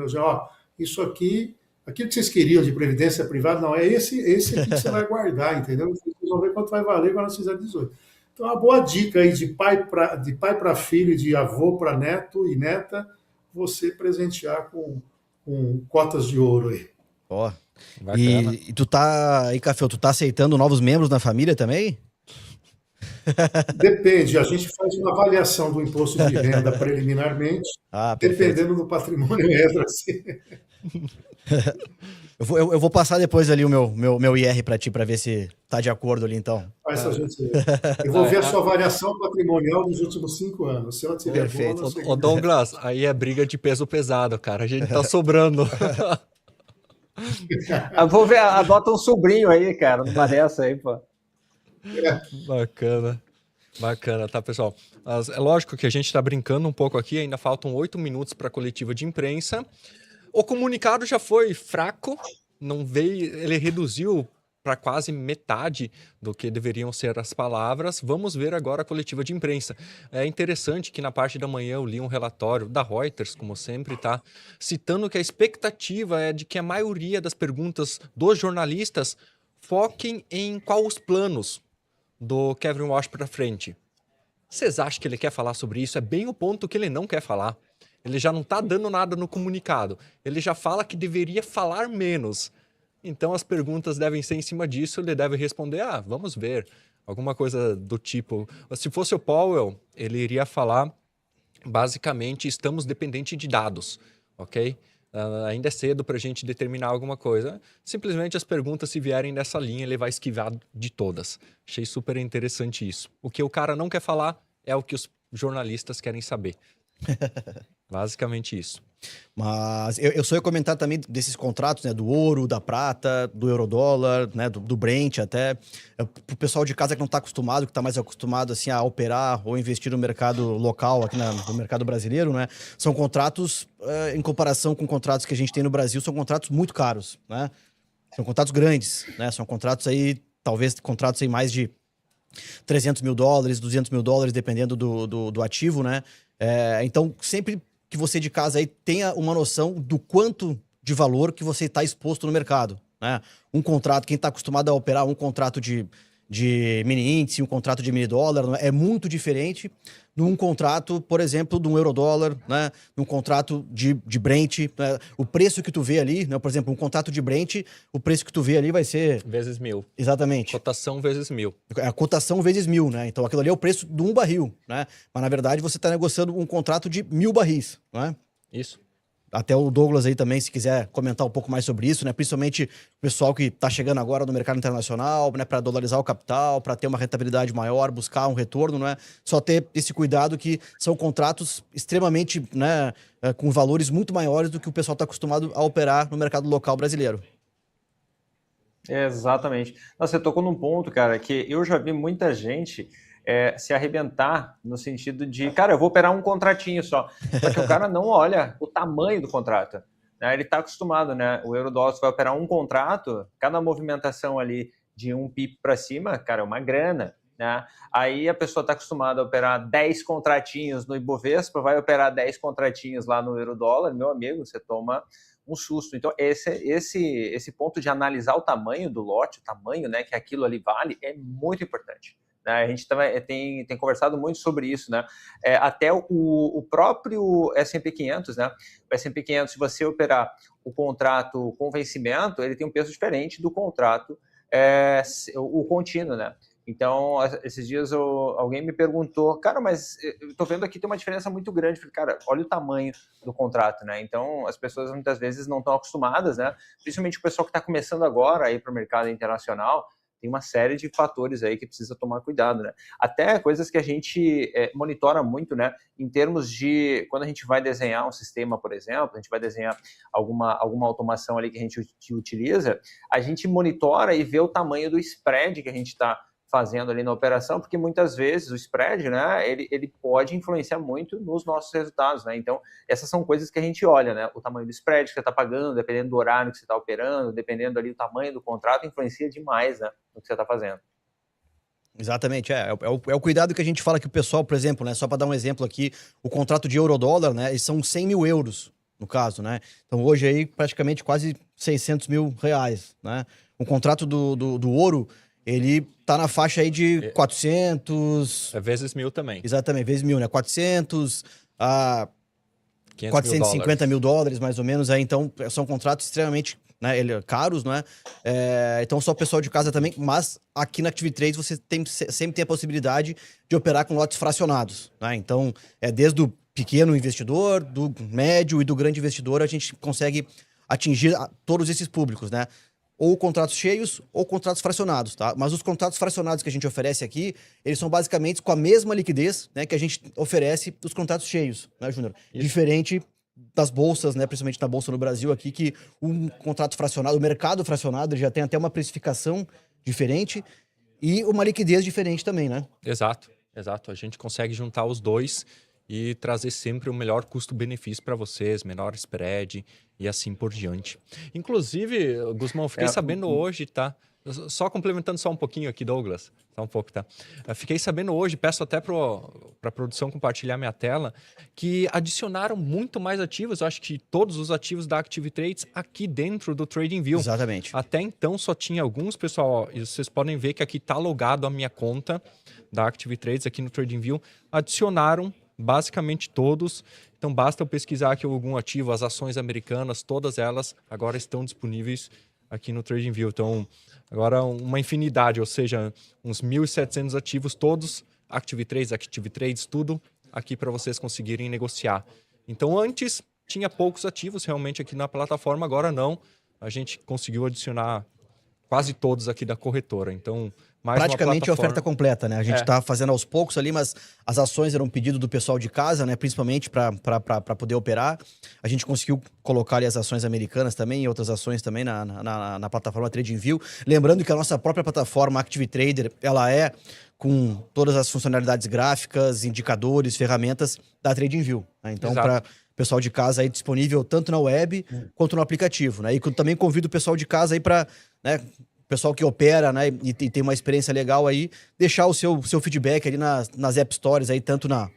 Speaker 4: isso aqui, aquilo que vocês queriam de previdência privada, não, é esse aqui que você vai guardar, entendeu? Vocês vão ver quanto vai valer quando nós fizermos 18. Então, uma boa dica aí de pai para filho, de avô para neto e neta, você presentear com cotas de ouro aí.
Speaker 1: Ó.
Speaker 2: Bacana.
Speaker 1: E tu tá, aí, Café, tu tá aceitando novos membros na família também?
Speaker 4: Depende, a gente faz uma avaliação do imposto de renda preliminarmente, dependendo do patrimônio entra assim.
Speaker 1: Eu vou passar depois ali o meu IR para ti, para ver se tá de acordo ali, então.
Speaker 4: Eu vou ver a sua variação patrimonial nos últimos 5 anos. Se ela tiver
Speaker 1: Perfeito.
Speaker 2: Ô Douglas, aí é briga de peso pesado, cara. A gente tá sobrando.
Speaker 3: Eu vou ver, adota um sobrinho aí, cara, numa dessa aí, pô.
Speaker 2: Bacana, tá, pessoal? Mas é lógico que a gente tá brincando um pouco aqui, ainda faltam 8 minutos para a coletiva de imprensa. O comunicado já foi fraco, não veio, ele reduziu para quase metade do que deveriam ser as palavras. Vamos ver agora a coletiva de imprensa. É interessante que na parte da manhã eu li um relatório da Reuters, como sempre, tá? Citando que a expectativa é de que a maioria das perguntas dos jornalistas foquem em quais os planos do Kevin Walsh para frente. Vocês acham que ele quer falar sobre isso? É bem o ponto que ele não quer falar. Ele já não está dando nada no comunicado. Ele já fala que deveria falar menos. Então as perguntas devem ser em cima disso. Ele deve responder, vamos ver. Alguma coisa do tipo. Se fosse o Powell, ele iria falar, basicamente, estamos dependentes de dados, ok? Ainda é cedo para a gente determinar alguma coisa. Simplesmente as perguntas, se vierem nessa linha, ele vai esquivar de todas. Achei super interessante isso. O que o cara não quer falar é o que os jornalistas querem saber. Basicamente isso.
Speaker 1: Mas eu só ia comentar também desses contratos, né? Do ouro, da prata, do eurodólar, né? Do Brent até. Pro pessoal de casa que não está acostumado, que está mais acostumado assim, a operar ou investir no mercado local, aqui no mercado brasileiro, né? São contratos, em comparação com contratos que a gente tem no Brasil, são contratos muito caros, né? São contratos grandes, né? São contratos aí, talvez contratos aí mais de $300 mil, $200 mil, dependendo do ativo, né? Então, sempre que você de casa aí tenha uma noção do quanto de valor que você está exposto no mercado, né? Um contrato, quem está acostumado a operar um contrato de mini índice, um contrato de mini dólar, é muito diferente de um contrato, por exemplo, de um eurodólar, né? De um contrato de Brent, né? O preço que tu vê ali, né? Por exemplo, um contrato de Brent, o preço que tu vê ali vai ser...
Speaker 2: Vezes 1000.
Speaker 1: Exatamente.
Speaker 2: Cotação vezes 1000.
Speaker 1: A cotação vezes 1000, né? Então aquilo ali é o preço de um barril, né? Mas na verdade você está negociando um contrato de 1000 barris, né?
Speaker 2: Isso.
Speaker 1: Até o Douglas aí também, se quiser comentar um pouco mais sobre isso, né? Principalmente o pessoal que está chegando agora no mercado internacional, né? Para dolarizar o capital, para ter uma rentabilidade maior, buscar um retorno, não é? Só ter esse cuidado que são contratos extremamente, né? Com valores muito maiores do que o pessoal está acostumado a operar no mercado local brasileiro.
Speaker 3: Exatamente. Nossa, você tocou num ponto, cara, que eu já vi muita gente se arrebentar no sentido de, cara, eu vou operar um contratinho só. Só que o cara não olha o tamanho do contrato. Né? Ele está acostumado, né? O euro-dólar vai operar um contrato, cada movimentação ali de um pip para cima, cara, é uma grana. Né? Aí a pessoa está acostumada a operar 10 contratinhos no Ibovespa, vai operar 10 contratinhos lá no euro-dólar, meu amigo, você toma um susto. Então, esse ponto de analisar o tamanho do lote, o tamanho, né, que aquilo ali vale, é muito importante. Né? A gente tem conversado muito sobre isso, né? Até o próprio S&P 500, né? O S&P 500, se você operar o contrato com vencimento, ele tem um peso diferente do contrato o contínuo, né? Então, esses dias alguém me perguntou, cara, mas eu tô vendo aqui tem uma diferença muito grande. Falei, cara, olha o tamanho do contrato, né? Então, as pessoas muitas vezes não estão acostumadas, né? Principalmente o pessoal que está começando agora aí para o mercado internacional, tem uma série de fatores aí que precisa tomar cuidado, né? Até coisas que a gente monitora muito, né? Em termos de, quando a gente vai desenhar um sistema, por exemplo, a gente vai desenhar alguma automação ali que a gente utiliza, a gente monitora e vê o tamanho do spread que a gente está fazendo ali na operação, porque muitas vezes o spread, né, ele pode influenciar muito nos nossos resultados, né? Então, essas são coisas que a gente olha, né? O tamanho do spread que você está pagando, dependendo do horário que você está operando, dependendo ali do tamanho do contrato, influencia demais, né, no que você está fazendo.
Speaker 1: Exatamente, é o cuidado que a gente fala que o pessoal, por exemplo, né, só para dar um exemplo aqui, o contrato de euro-dólar, né, são 100 mil euros, no caso, né? Então, hoje aí, praticamente quase 600 mil reais, né? O contrato do ouro, ele tá na faixa aí de 400...
Speaker 2: vezes 1.000 também.
Speaker 1: Exatamente, vezes 1.000, né? 400 a 450 mil dólares, mais ou menos. Aí, então, são contratos extremamente, né, caros, não é? Então, só o pessoal de casa também. Mas aqui na Active Trades você sempre tem a possibilidade de operar com lotes fracionados, né? Então, desde o pequeno investidor, do médio e do grande investidor, a gente consegue atingir todos esses públicos, né? Ou contratos cheios ou contratos fracionados, tá? Mas os contratos fracionados que a gente oferece aqui, eles são basicamente com a mesma liquidez, né, que a gente oferece dos contratos cheios, né, Júnior? Diferente das bolsas, né, principalmente na bolsa no Brasil aqui, que um contrato fracionado, o mercado fracionado, ele já tem até uma precificação diferente e uma liquidez diferente também, né?
Speaker 2: Exato. A gente consegue juntar os dois e trazer sempre o melhor custo-benefício para vocês, menor spread e assim por diante. Inclusive, Gusmão, fiquei sabendo hoje, tá? Só complementando só um pouquinho aqui, Douglas. Só um pouco, tá? Fiquei sabendo hoje, peço até para a produção compartilhar minha tela, que adicionaram muito mais ativos, eu acho que todos os ativos da Active Trades aqui dentro do TradingView.
Speaker 1: Exatamente.
Speaker 2: Até então só tinha alguns, pessoal, e vocês podem ver que aqui está logado a minha conta da Active Trades aqui no TradingView. Adicionaram basicamente todos, então basta eu pesquisar aqui algum ativo, as ações americanas, todas elas agora estão disponíveis aqui no TradingView. Então, agora uma infinidade, ou seja, uns 1.700 ativos, todos, Active Trades, tudo aqui para vocês conseguirem negociar. Então, antes tinha poucos ativos realmente aqui na plataforma, agora não. A gente conseguiu adicionar quase todos aqui da corretora, então...
Speaker 1: Praticamente a oferta completa, né? A gente tá fazendo aos poucos ali, mas as ações eram um pedido do pessoal de casa, né? Principalmente para poder operar. A gente conseguiu colocar ali as ações americanas também e outras ações também na plataforma TradingView. Lembrando que a nossa própria plataforma Active Trader, ela é com todas as funcionalidades gráficas, indicadores, ferramentas da TradingView, né? Então, para o pessoal de casa aí disponível tanto na web quanto no aplicativo, né? E também convido o pessoal de casa aí para, né, pessoal que opera, né, e tem uma experiência legal aí, deixar o seu feedback ali nas App Stores aí, tanto na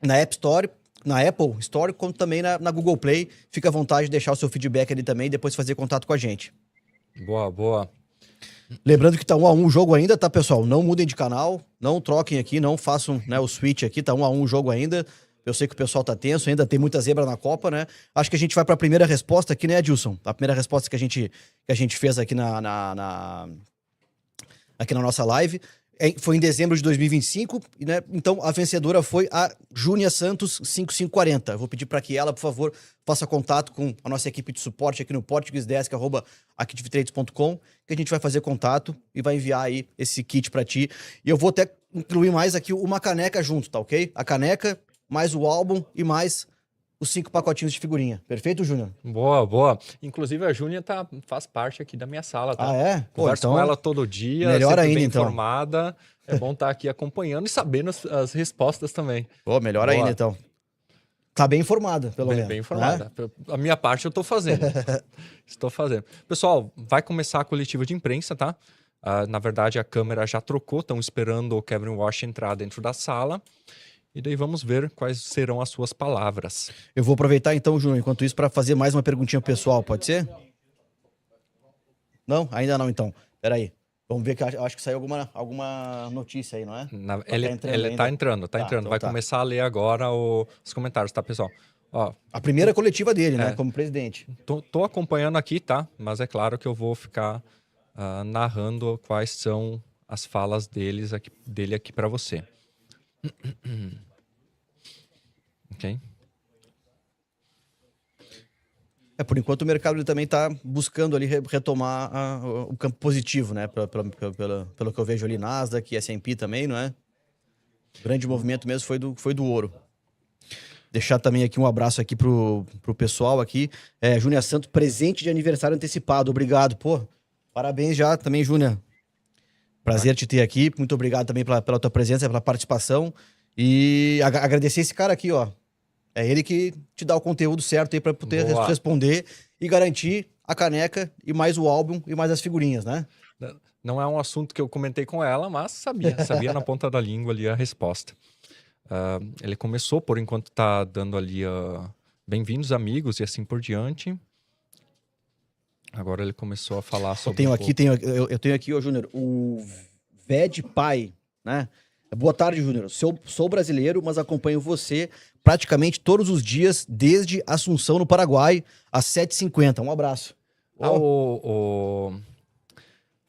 Speaker 1: App Store, na Apple Store, quanto também na Google Play. Fica à vontade de deixar o seu feedback ali também e depois fazer contato com a gente.
Speaker 2: Boa.
Speaker 1: Lembrando que tá 1-1 o jogo ainda, tá, pessoal? Não mudem de canal, não troquem aqui, não façam, né, o switch aqui, tá 1-1 o jogo ainda. Eu sei que o pessoal tá tenso, ainda tem muita zebra na Copa, né? Acho que a gente vai para a primeira resposta aqui, né, Edilson? A primeira resposta que a gente fez aqui aqui na nossa live. Foi em dezembro de 2025, né? Então a vencedora foi a Júnia Santos 5540. Eu vou pedir para que ela, por favor, faça contato com a nossa equipe de suporte aqui no portuguesedesk@activetrades.com, que a gente vai fazer contato e vai enviar aí esse kit para ti. E eu vou até incluir mais aqui uma caneca junto, tá ok? A caneca, mais o álbum e mais os 5 pacotinhos de figurinha. Perfeito, Júnior?
Speaker 2: Boa, boa. Inclusive a Júnia faz parte aqui da minha sala, tá?
Speaker 1: Ah, é?
Speaker 2: Converso
Speaker 1: então,
Speaker 2: com ela todo dia,
Speaker 1: melhor
Speaker 2: sempre
Speaker 1: ainda,
Speaker 2: bem
Speaker 1: então.
Speaker 2: informada. É bom estar aqui acompanhando e sabendo as respostas também.
Speaker 1: Pô, melhor
Speaker 2: Boa.
Speaker 1: ainda, então. Tá bem informada, pelo menos.
Speaker 2: Bem informada. Né? A minha parte eu tô fazendo. Estou fazendo. Pessoal, vai começar a coletiva de imprensa, tá? Na verdade, a câmera já trocou, estão esperando o Kevin Walsh entrar dentro da sala. E daí vamos ver quais serão as suas palavras.
Speaker 1: Eu vou aproveitar então, Júnior, enquanto isso, para fazer mais uma perguntinha pessoal, pode ser? Não? Ainda não, então. Peraí. Vamos ver que eu acho que saiu alguma notícia aí, não é?
Speaker 2: Ele tá entrando. Então vai começar a ler agora os comentários, tá, pessoal? Ó,
Speaker 1: a primeira coletiva dele, né, como presidente.
Speaker 2: Tô acompanhando aqui, tá? Mas é claro que eu vou ficar narrando quais são as falas dele aqui para você. Ok?
Speaker 1: Por enquanto o mercado ele também está buscando ali retomar o campo positivo, né? Pelo que eu vejo ali, Nasdaq e S&P também, não é? O grande movimento mesmo foi do ouro. Deixar também aqui um abraço aqui pro pessoal aqui. Júnia Santos, presente de aniversário antecipado. Obrigado, pô. Parabéns já também, Júnia. Prazer te ter aqui. Muito obrigado também pela tua presença, pela participação. E agradecer esse cara aqui, ó. É ele que te dá o conteúdo certo aí para poder responder e garantir a caneca e mais o álbum e mais as figurinhas, né?
Speaker 2: Não é um assunto que eu comentei com ela, mas sabia na ponta da língua ali a resposta. Ele começou, por enquanto tá dando ali bem-vindos amigos e assim por diante. Agora ele começou a falar sobre...
Speaker 1: Eu tenho aqui, Júnior, o Ved Pai, né? Boa tarde, Júnior. Sou brasileiro, mas acompanho você praticamente todos os dias, desde Assunção, no Paraguai, às 7h50. Um abraço.
Speaker 2: O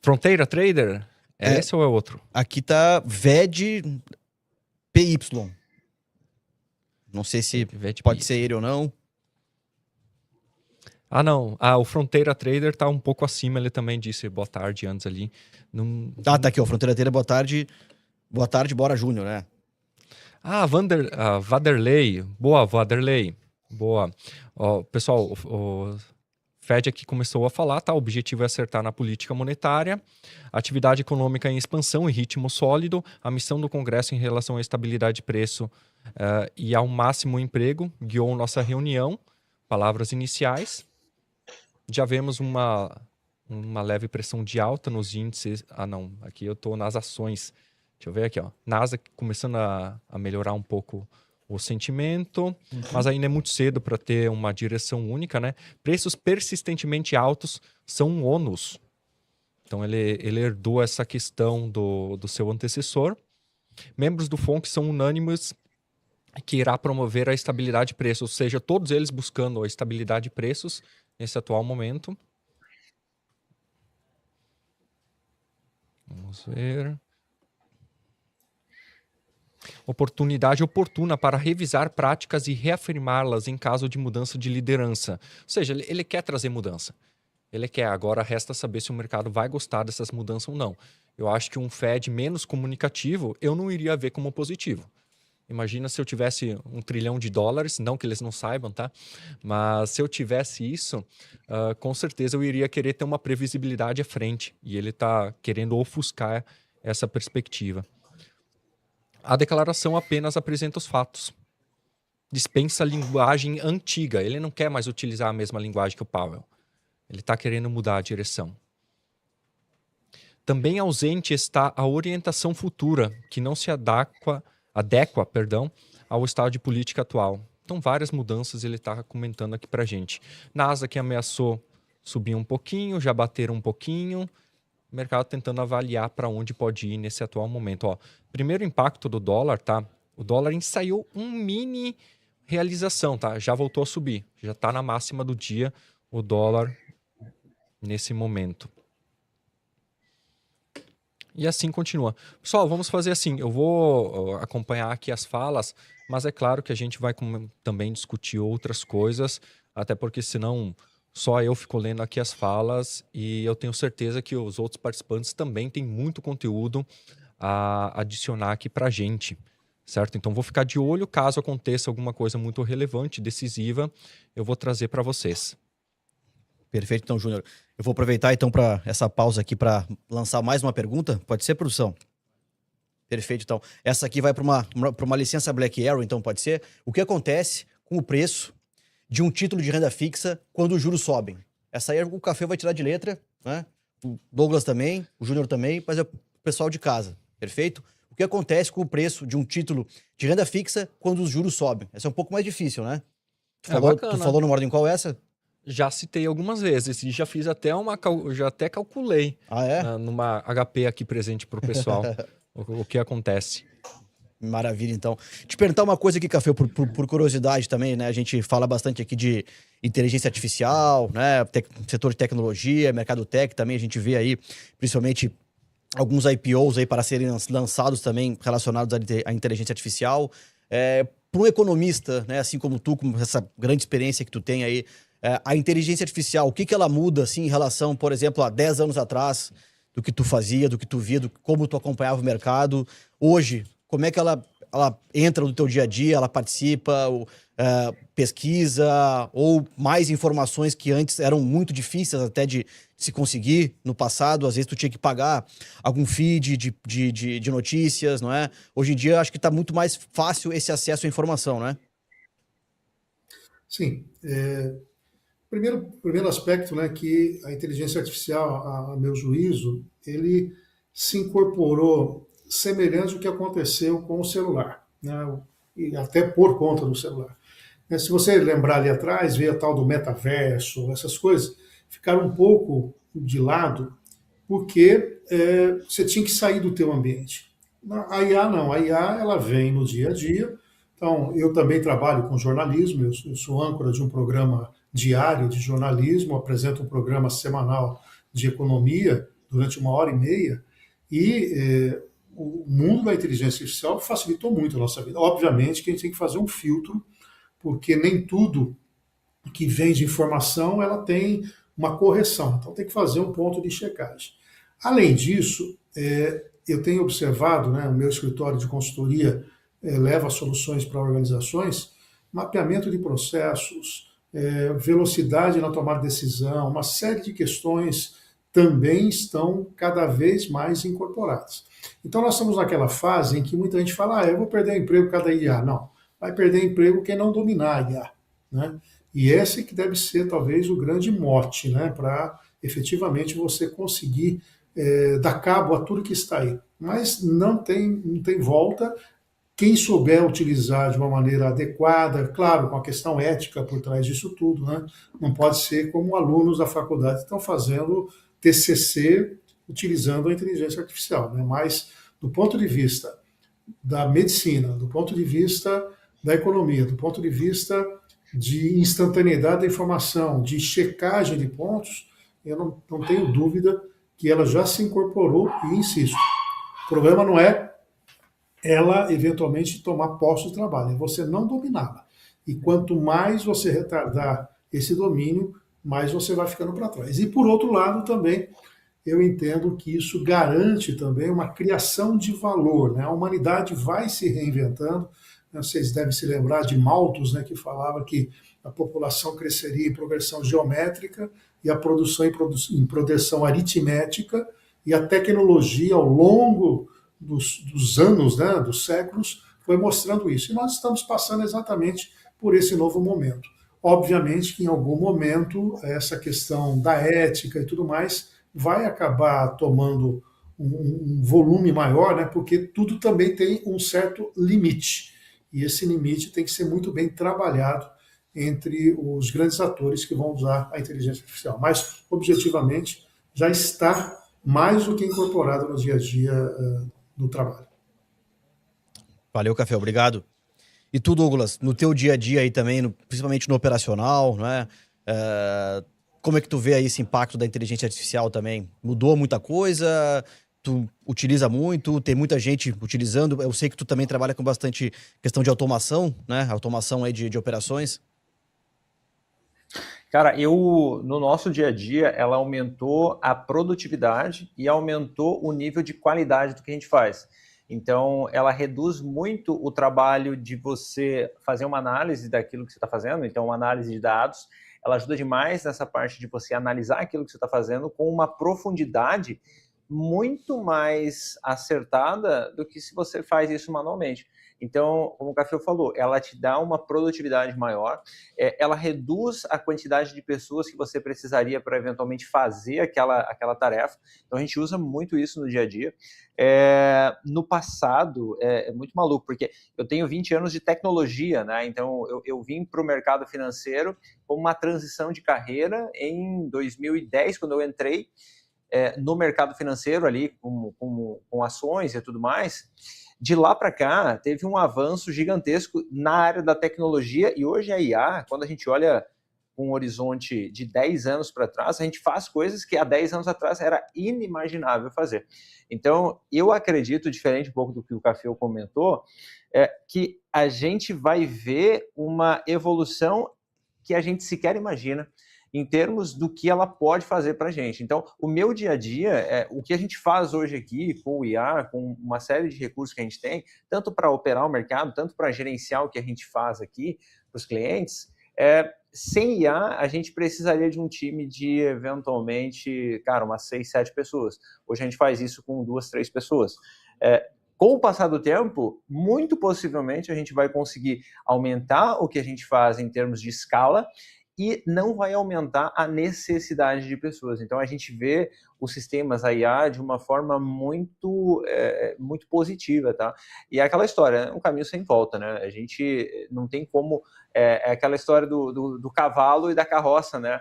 Speaker 2: Fronteira Trader? Esse ou é outro?
Speaker 1: Aqui tá Ved PY. Não sei se pode ser ele ou não.
Speaker 2: Não. O Fronteira Trader tá um pouco acima, ele também disse boa tarde antes ali.
Speaker 1: Tá aqui, ó. Fronteira Trader, boa tarde. Boa tarde, bora, Júnior, né?
Speaker 2: Vanderlei. Boa, Vanderlei. Boa. Pessoal, o Fed aqui começou a falar, tá? O objetivo é acertar na política monetária, atividade econômica em expansão e ritmo sólido, a missão do Congresso em relação à estabilidade de preço e ao máximo emprego, guiou nossa reunião, palavras iniciais. Já vemos uma leve pressão de alta nos índices. Não, aqui eu tô nas ações. Deixa eu ver aqui, ó. Nasdaq começando a melhorar um pouco o sentimento, mas ainda é muito cedo para ter uma direção única, né? Preços persistentemente altos são um ônus. Então ele herdou essa questão do seu antecessor. Membros do FONC são unânimes que irá promover a estabilidade de preços, ou seja, todos eles buscando a estabilidade de preços nesse atual momento. Vamos ver... Oportunidade oportuna para revisar práticas e reafirmá-las em caso de mudança de liderança. Ou seja, ele quer trazer mudança. Ele quer. Agora resta saber se o mercado vai gostar dessas mudanças ou não. Eu acho que um Fed menos comunicativo, eu não iria ver como positivo. Imagina se eu tivesse $1 trilhão, não que eles não saibam, tá? Mas se eu tivesse isso, com certeza eu iria querer ter uma previsibilidade à frente. E ele está querendo ofuscar essa perspectiva. A declaração apenas apresenta os fatos. Dispensa a linguagem antiga. Ele não quer mais utilizar a mesma linguagem que o Powell. Ele está querendo mudar a direção. Também ausente está a orientação futura, que não se adequa ao estado de política atual. Então, várias mudanças ele está comentando aqui para a gente. Nasdaq ameaçou subir um pouquinho, já bateram um pouquinho. O mercado tentando avaliar para onde pode ir nesse atual momento. Primeiro impacto do dólar, tá? O dólar ensaiou um mini realização, tá? Já voltou a subir. Já está na máxima do dia o dólar nesse momento. E assim continua. Pessoal, vamos fazer assim. Eu vou acompanhar aqui as falas, mas é claro que a gente vai também discutir outras coisas, até porque senão só eu fico lendo aqui as falas e eu tenho certeza que os outros participantes também têm muito conteúdo a adicionar aqui pra gente, certo? Então vou ficar de olho, caso aconteça alguma coisa muito relevante, decisiva, eu vou trazer para vocês.
Speaker 1: Perfeito, então, Júnior. Eu vou aproveitar, então, para essa pausa aqui para lançar mais uma pergunta. Pode ser, produção? Perfeito, então. Essa aqui vai para uma licença Black Arrow, então, pode ser? O que acontece com o preço de um título de renda fixa quando os juros sobem? Essa aí o Café vai tirar de letra, né? O Douglas também, o Júnior também, mas é o pessoal de casa, perfeito? O que acontece com o preço de um título de renda fixa quando os juros sobem? Essa é um pouco mais difícil, né? Tu falou numa ordem qual é essa?
Speaker 2: Já citei algumas vezes e já fiz até já até calculei numa HP aqui presente para o pessoal o que acontece.
Speaker 1: Maravilha, então. Te perguntar uma coisa aqui, Café, por curiosidade também, né? A gente fala bastante aqui de inteligência artificial, né? Setor de tecnologia, mercado tech também, a gente vê aí, principalmente, alguns IPOs aí para serem lançados também relacionados à inteligência artificial. Para um economista, né? Assim como tu, com essa grande experiência que tu tem aí, a inteligência artificial, o que ela muda, assim, em relação, por exemplo, a 10 anos atrás, do que tu fazia, do que tu via, como tu acompanhava o mercado. Hoje, como é que ela entra no teu dia a dia, ela participa, pesquisa, ou mais informações que antes eram muito difíceis até de se conseguir no passado. Às vezes tu tinha que pagar algum feed de notícias, não é? Hoje em dia, acho que está muito mais fácil esse acesso à informação, né?
Speaker 4: Sim. Primeiro aspecto, né, que a inteligência artificial, a meu juízo, ele se incorporou semelhante ao que aconteceu com o celular, né, e até por conta do celular. Se você lembrar ali atrás, veio a tal do metaverso, essas coisas ficaram um pouco de lado, porque você tinha que sair do teu ambiente. A IA não, a IA ela vem no dia a dia. Então, eu também trabalho com jornalismo, eu sou âncora de um programa diário de jornalismo, apresento um programa semanal de economia durante 1h30, e o mundo da inteligência artificial facilitou muito a nossa vida. Obviamente que a gente tem que fazer um filtro, porque nem tudo que vem de informação ela tem uma correção, então tem que fazer um ponto de checagem. Além disso, eu tenho observado, né, o meu escritório de consultoria leva soluções para organizações, mapeamento de processos, velocidade na tomada de decisão, uma série de questões também estão cada vez mais incorporadas. Então nós estamos naquela fase em que muita gente fala, eu vou perder emprego por causa da IA. Não, vai perder emprego quem não dominar a IA, né? E esse que deve ser talvez o grande mote, né, para efetivamente você conseguir dar cabo a tudo que está aí. Mas não tem volta. Quem souber utilizar de uma maneira adequada, claro, com a questão ética por trás disso tudo, né? Não pode ser como alunos da faculdade que estão fazendo TCC utilizando a inteligência artificial, né? Mas do ponto de vista da medicina, do ponto de vista da economia, do ponto de vista de instantaneidade da informação, de checagem de pontos, eu não tenho dúvida que ela já se incorporou e insisto, o problema não é ela eventualmente tomar posse do trabalho, é você não dominá-la. E quanto mais você retardar esse domínio, mais você vai ficando para trás. E por outro lado também, eu entendo que isso garante também uma criação de valor, né? A humanidade vai se reinventando. Vocês devem se lembrar de Malthus, né, que falava que a população cresceria em progressão geométrica e a produção em progressão aritmética, e a tecnologia ao longo dos anos, né, dos séculos, foi mostrando isso. E nós estamos passando exatamente por esse novo momento. Obviamente que em algum momento essa questão da ética e tudo mais vai acabar tomando um volume maior, né, porque tudo também tem um certo limite. E esse limite tem que ser muito bem trabalhado entre os grandes atores que vão usar a inteligência artificial. Mas, objetivamente, já está mais do que incorporado no dia a dia do trabalho.
Speaker 1: Valeu, Café, obrigado. E tu, Douglas, no teu dia a dia aí também, principalmente no operacional, né? Como é que tu vê aí esse impacto da inteligência artificial também? Mudou muita coisa? tu utiliza muito, tem muita gente utilizando. Eu sei que tu também trabalha com bastante questão de automação, né? Automação aí de operações.
Speaker 3: Cara, no nosso dia a dia, ela aumentou a produtividade e aumentou o nível de qualidade do que a gente faz. Então, ela reduz muito o trabalho de você fazer uma análise daquilo que você está fazendo, então uma análise de dados, ela ajuda demais nessa parte de você analisar aquilo que você está fazendo com uma profundidade muito mais acertada do que se você faz isso manualmente. Então, como o Café falou, ela te dá uma produtividade maior, ela reduz a quantidade de pessoas que você precisaria para eventualmente fazer aquela tarefa. Então, a gente usa muito isso no dia a dia. No passado, é muito maluco, porque eu tenho 20 anos de tecnologia, né? Então, eu vim para o mercado financeiro como uma transição de carreira em 2010, quando eu entrei no mercado financeiro ali, com ações e tudo mais. De lá para cá, teve um avanço gigantesco na área da tecnologia, e hoje a IA, quando a gente olha com um horizonte de 10 anos para trás, a gente faz coisas que há 10 anos atrás era inimaginável fazer. Então, eu acredito, diferente um pouco do que o Café comentou, que a gente vai ver uma evolução que a gente sequer imagina, em termos do que ela pode fazer para a gente. Então, o meu dia a dia, o que a gente faz hoje aqui com o IA, com uma série de recursos que a gente tem, tanto para operar o mercado, tanto para gerenciar o que a gente faz aqui para os clientes, sem IA, a gente precisaria de um time de, eventualmente, umas 6, 7 pessoas. Hoje a gente faz isso com 2, 3 pessoas. Com o passar do tempo, muito possivelmente a gente vai conseguir aumentar o que a gente faz em termos de escala e não vai aumentar a necessidade de pessoas. Então, a gente vê os sistemas, a IA, de uma forma muito positiva, tá? E é aquela história, um caminho sem volta, né? A gente não tem como... É aquela história do cavalo e da carroça, né?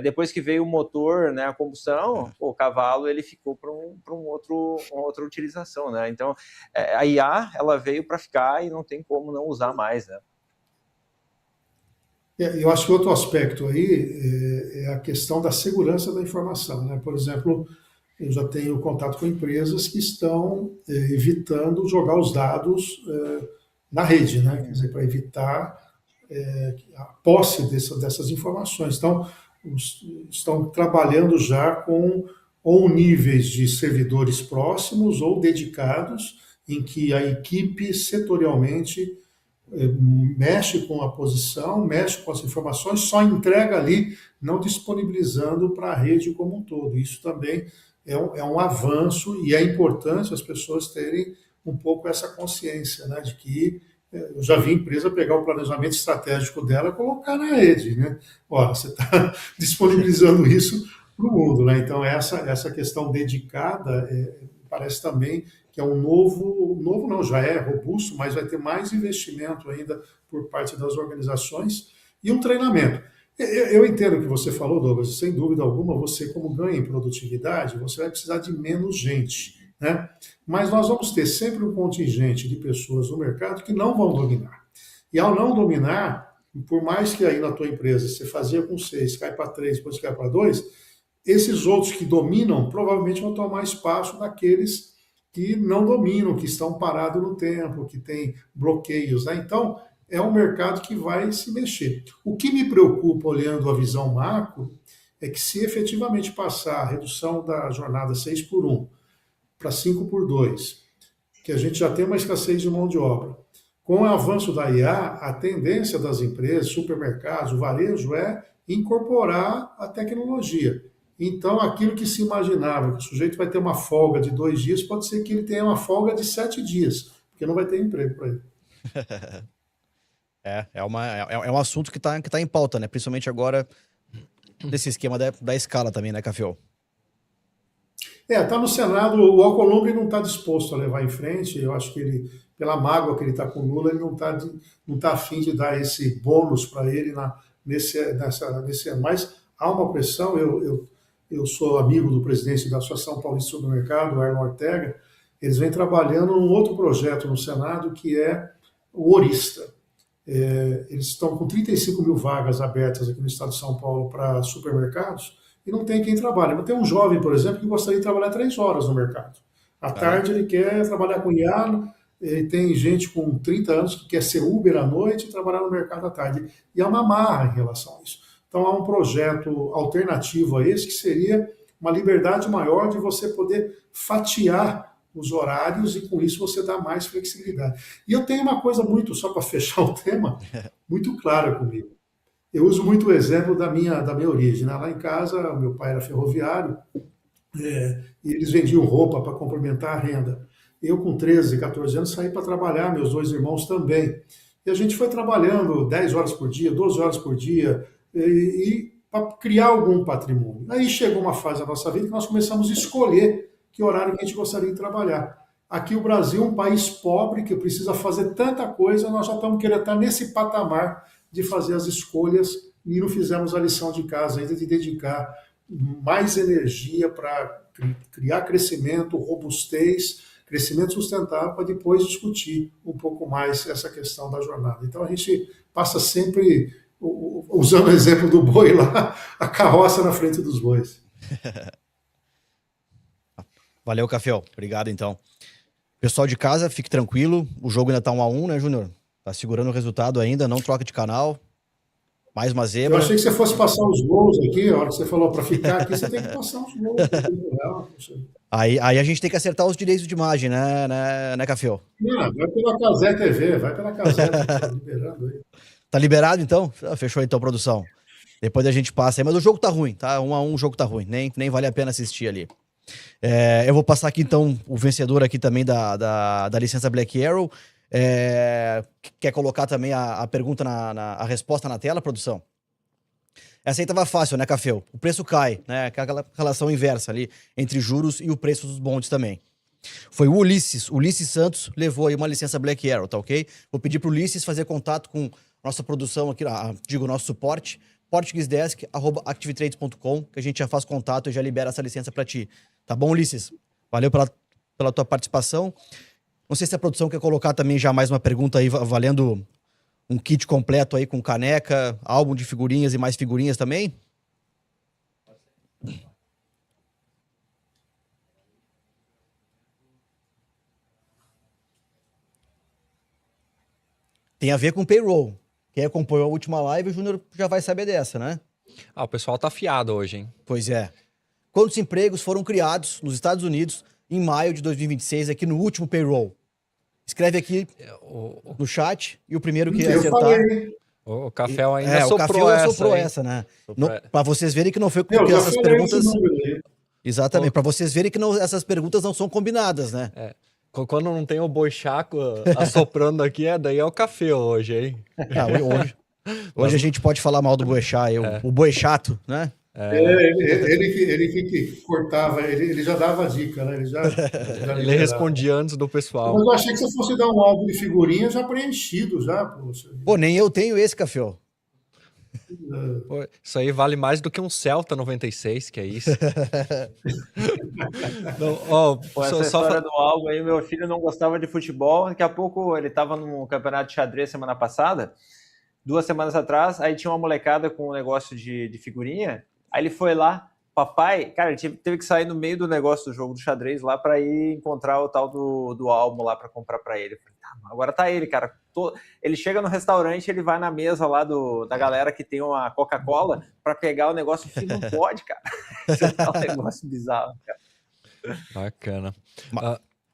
Speaker 3: Depois que veio o motor, né, a combustão, o cavalo ele ficou para uma outra utilização, né? Então, a IA, ela veio para ficar e não tem como não usar mais, né?
Speaker 4: Eu acho que outro aspecto aí é a questão da segurança da informação, né? Por exemplo, eu já tenho contato com empresas que estão evitando jogar os dados na rede, né? Quer dizer, para evitar a posse dessas informações. Então, estão trabalhando já com ou níveis de servidores próximos ou dedicados, em que a equipe setorialmente mexe com a posição, mexe com as informações, só entrega ali, não disponibilizando para a rede como um todo. Isso também é um avanço e é importante as pessoas terem um pouco essa consciência, né, de que eu já vi empresa pegar o planejamento estratégico dela e colocar na rede, né? Olha, você está disponibilizando isso para o mundo, né? Então, essa questão dedicada parece também que é um novo não, já é robusto, mas vai ter mais investimento ainda por parte das organizações e um treinamento. Eu entendo o que você falou, Douglas, sem dúvida alguma, você como ganha em produtividade, você vai precisar de menos gente, né? Mas nós vamos ter sempre um contingente de pessoas no mercado que não vão dominar. E ao não dominar, por mais que aí na tua empresa você fazia com 6, cai para 3, depois cai para 2, esses outros que dominam provavelmente vão tomar espaço daqueles que não dominam, que estão parados no tempo, que têm bloqueios, né? Então, é um mercado que vai se mexer. O que me preocupa, olhando a visão macro, é que se efetivamente passar a redução da jornada 6 por 1 para 5 por 2, que a gente já tem uma escassez de mão de obra, com o avanço da IA, a tendência das empresas, supermercados, o varejo é incorporar a tecnologia. Então, aquilo que se imaginava, que o sujeito vai ter uma folga de 2 dias, pode ser que ele tenha uma folga de 7 dias, porque não vai ter emprego para ele.
Speaker 1: É um assunto que tá em pauta, né? Principalmente agora, desse esquema da escala também, né, Café?
Speaker 4: Está no Senado, o Alcolumbre não está disposto a levar em frente, eu acho que ele, pela mágoa que ele está com o Lula, ele não está a fim de dar esse bônus para ele nesse ano. Mas há uma pressão, eu sou amigo do presidente da Associação Paulista de Supermercado, Arno Ortega, eles vêm trabalhando num outro projeto no Senado, que é o Orista. Eles estão com 35 mil vagas abertas aqui no estado de São Paulo para supermercados, e não tem quem trabalhe. Mas tem um jovem, por exemplo, que gostaria de trabalhar 3 horas no mercado. À tarde ele quer trabalhar com IA, tem gente com 30 anos que quer ser Uber à noite e trabalhar no mercado à tarde. E há uma amarra em relação a isso. Então há um projeto alternativo a esse que seria uma liberdade maior de você poder fatiar os horários e com isso você dá mais flexibilidade. E eu tenho uma coisa muito, só para fechar o tema, muito clara comigo. Eu uso muito o exemplo da minha origem. Né? Lá em casa, o meu pai era ferroviário, e eles vendiam roupa para complementar a renda. Eu, com 13, 14 anos, saí para trabalhar, meus dois irmãos também. E a gente foi trabalhando 10 horas por dia, 12 horas por dia, e para criar algum patrimônio. Aí chegou uma fase da nossa vida que nós começamos a escolher que horário que a gente gostaria de trabalhar. Aqui o Brasil é um país pobre que precisa fazer tanta coisa, nós já estamos querendo estar nesse patamar de fazer as escolhas e não fizemos a lição de casa ainda de dedicar mais energia para criar crescimento, robustez, crescimento sustentável, para depois discutir um pouco mais essa questão da jornada. Então a gente passa sempre, usando o exemplo do boi lá, a carroça na frente dos bois.
Speaker 1: Valeu, Café. Obrigado, então. Pessoal de casa, fique tranquilo. O jogo ainda tá 1-1, né, Júnior? Tá segurando o resultado ainda, não troca de canal. Mais uma zebra.
Speaker 4: Eu achei que você fosse passar os gols aqui, a hora que você falou para ficar aqui, você tem que passar os gols.
Speaker 1: Aí a gente tem que acertar os direitos de imagem, né, Café?
Speaker 4: Não, vai pela Casé TV, vai pela Casé, tá liberando aí.
Speaker 1: Tá liberado, então? Fechou, então, produção. Depois a gente passa aí, mas o jogo tá ruim, tá? 1-1, o jogo tá ruim, nem vale a pena assistir ali. Eu vou passar aqui, então, o vencedor aqui também da licença Black Arrow. Quer colocar também a pergunta, a resposta na tela, produção? Essa aí tava fácil, né, Café? O preço cai, né? Aquela relação inversa ali entre juros e o preço dos bondes também. Foi o Ulisses Santos levou aí uma licença Black Arrow, tá ok? Vou pedir pro Ulisses fazer contato com nossa produção aqui, nosso suporte, portuguesedesk@activetrades.com, que a gente já faz contato e já libera essa licença para ti. Tá bom, Ulisses? Valeu pela tua participação. Não sei se a produção quer colocar também já mais uma pergunta aí, valendo um kit completo aí com caneca, álbum de figurinhas e mais figurinhas também. Tem a ver com payroll. Quem acompanhou a última live, o Júnior já vai saber dessa, né?
Speaker 2: O pessoal tá afiado hoje, hein?
Speaker 1: Pois é. Quantos empregos foram criados nos Estados Unidos em maio de 2026, aqui no último payroll? Escreve aqui no chat e o primeiro que acertar...
Speaker 2: O Café ainda
Speaker 1: soprou essa, né? Para vocês verem que não foi porque essas perguntas... Exatamente, para vocês verem que essas perguntas não são combinadas, né?
Speaker 2: Quando não tem o boi chaco assoprando aqui, daí é o Café hoje, hein?
Speaker 1: Hoje a gente pode falar mal do boi chato, o boi chato, né?
Speaker 4: Ele que cortava, ele já dava dica, né?
Speaker 2: Ele respondia antes do pessoal.
Speaker 4: Mas eu achei que você fosse dar um álbum de figurinha já preenchido, já. Poxa.
Speaker 1: Pô, nem eu tenho esse, Café.
Speaker 2: Isso aí vale mais do que um Celta 96, que é isso.
Speaker 3: Essa história do álbum aí, meu filho não gostava de futebol, daqui a pouco ele estava no campeonato de xadrez semana passada, 2 semanas atrás, aí tinha uma molecada com um negócio de figurinha, aí ele foi lá, papai, cara, ele teve que sair no meio do negócio do jogo do xadrez lá para ir encontrar o tal do álbum lá para comprar para ele. Eu falei, agora tá ele, cara. Ele chega no restaurante, ele vai na mesa lá da galera que tem uma Coca-Cola para pegar o negócio, que não pode, cara. Isso é um negócio bizarro, cara.
Speaker 2: Bacana.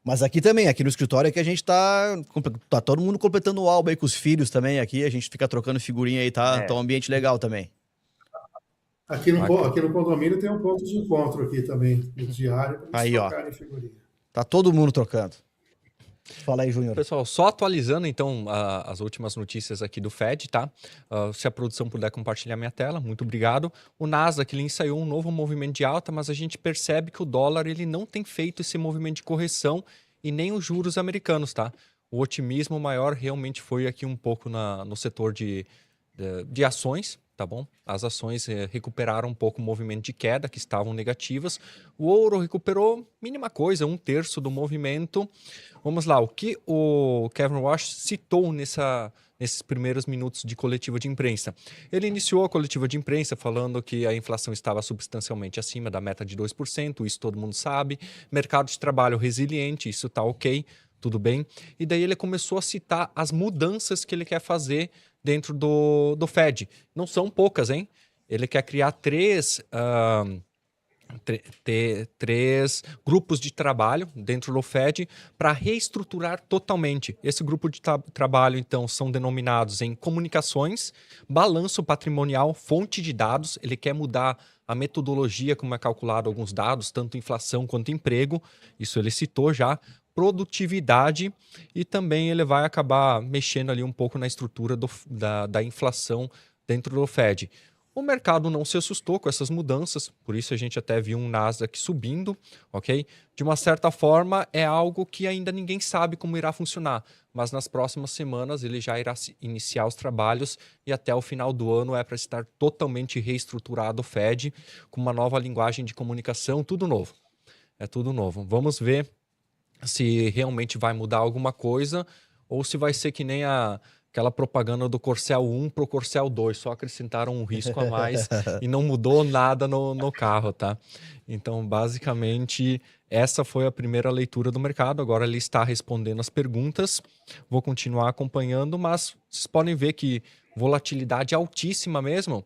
Speaker 1: Mas aqui também, aqui no escritório é que a gente tá todo mundo completando o álbum aí com os filhos também aqui, a gente fica trocando figurinha aí, tá um ambiente legal também.
Speaker 4: Aqui no condomínio tem um ponto de encontro aqui também, no diário, para eles trocarem figurinha.
Speaker 1: Tá todo mundo trocando. Fala aí, Júnior.
Speaker 2: Pessoal, só atualizando então as últimas notícias aqui do Fed, tá? Se a produção puder compartilhar minha tela, muito obrigado. O Nasdaq, ele ensaiou um novo movimento de alta, mas a gente percebe que o dólar, ele não tem feito esse movimento de correção e nem os juros americanos, tá? O otimismo maior realmente foi aqui um pouco no setor de de ações, tá bom? As ações recuperaram um pouco o movimento de queda, que estavam negativas. O ouro recuperou mínima coisa, 1/3 do movimento. Vamos lá, o que o Kevin Warsh citou nesses primeiros minutos de coletiva de imprensa? Ele iniciou a coletiva de imprensa falando que a inflação estava substancialmente acima da meta de 2%, isso todo mundo sabe. Mercado de trabalho resiliente, isso tá ok, tudo bem. E daí ele começou a citar as mudanças que ele quer fazer dentro do Fed. Não são poucas, hein? Ele quer criar três grupos de trabalho dentro do Fed para reestruturar totalmente. Esse grupo de trabalho, então, são denominados em comunicações, balanço patrimonial, fonte de dados. Ele quer mudar a metodologia como é calculado alguns dados, tanto inflação quanto emprego. Isso ele citou já. Produtividade, e também ele vai acabar mexendo ali um pouco na estrutura da inflação dentro do Fed. O mercado não se assustou com essas mudanças, por isso a gente até viu um Nasdaq subindo, ok? De uma certa forma, é algo que ainda ninguém sabe como irá funcionar, mas nas próximas semanas ele já irá iniciar os trabalhos e até o final do ano é para estar totalmente reestruturado o Fed, com uma nova linguagem de comunicação, tudo novo. É tudo novo. Vamos ver se realmente vai mudar alguma coisa ou se vai ser que nem aquela propaganda do Corcel 1 para o Corcel 2, só acrescentaram um risco a mais e não mudou nada no carro, tá? Então, basicamente, essa foi a primeira leitura do mercado. Agora ele está respondendo as perguntas. Vou continuar acompanhando, mas vocês podem ver que volatilidade altíssima mesmo.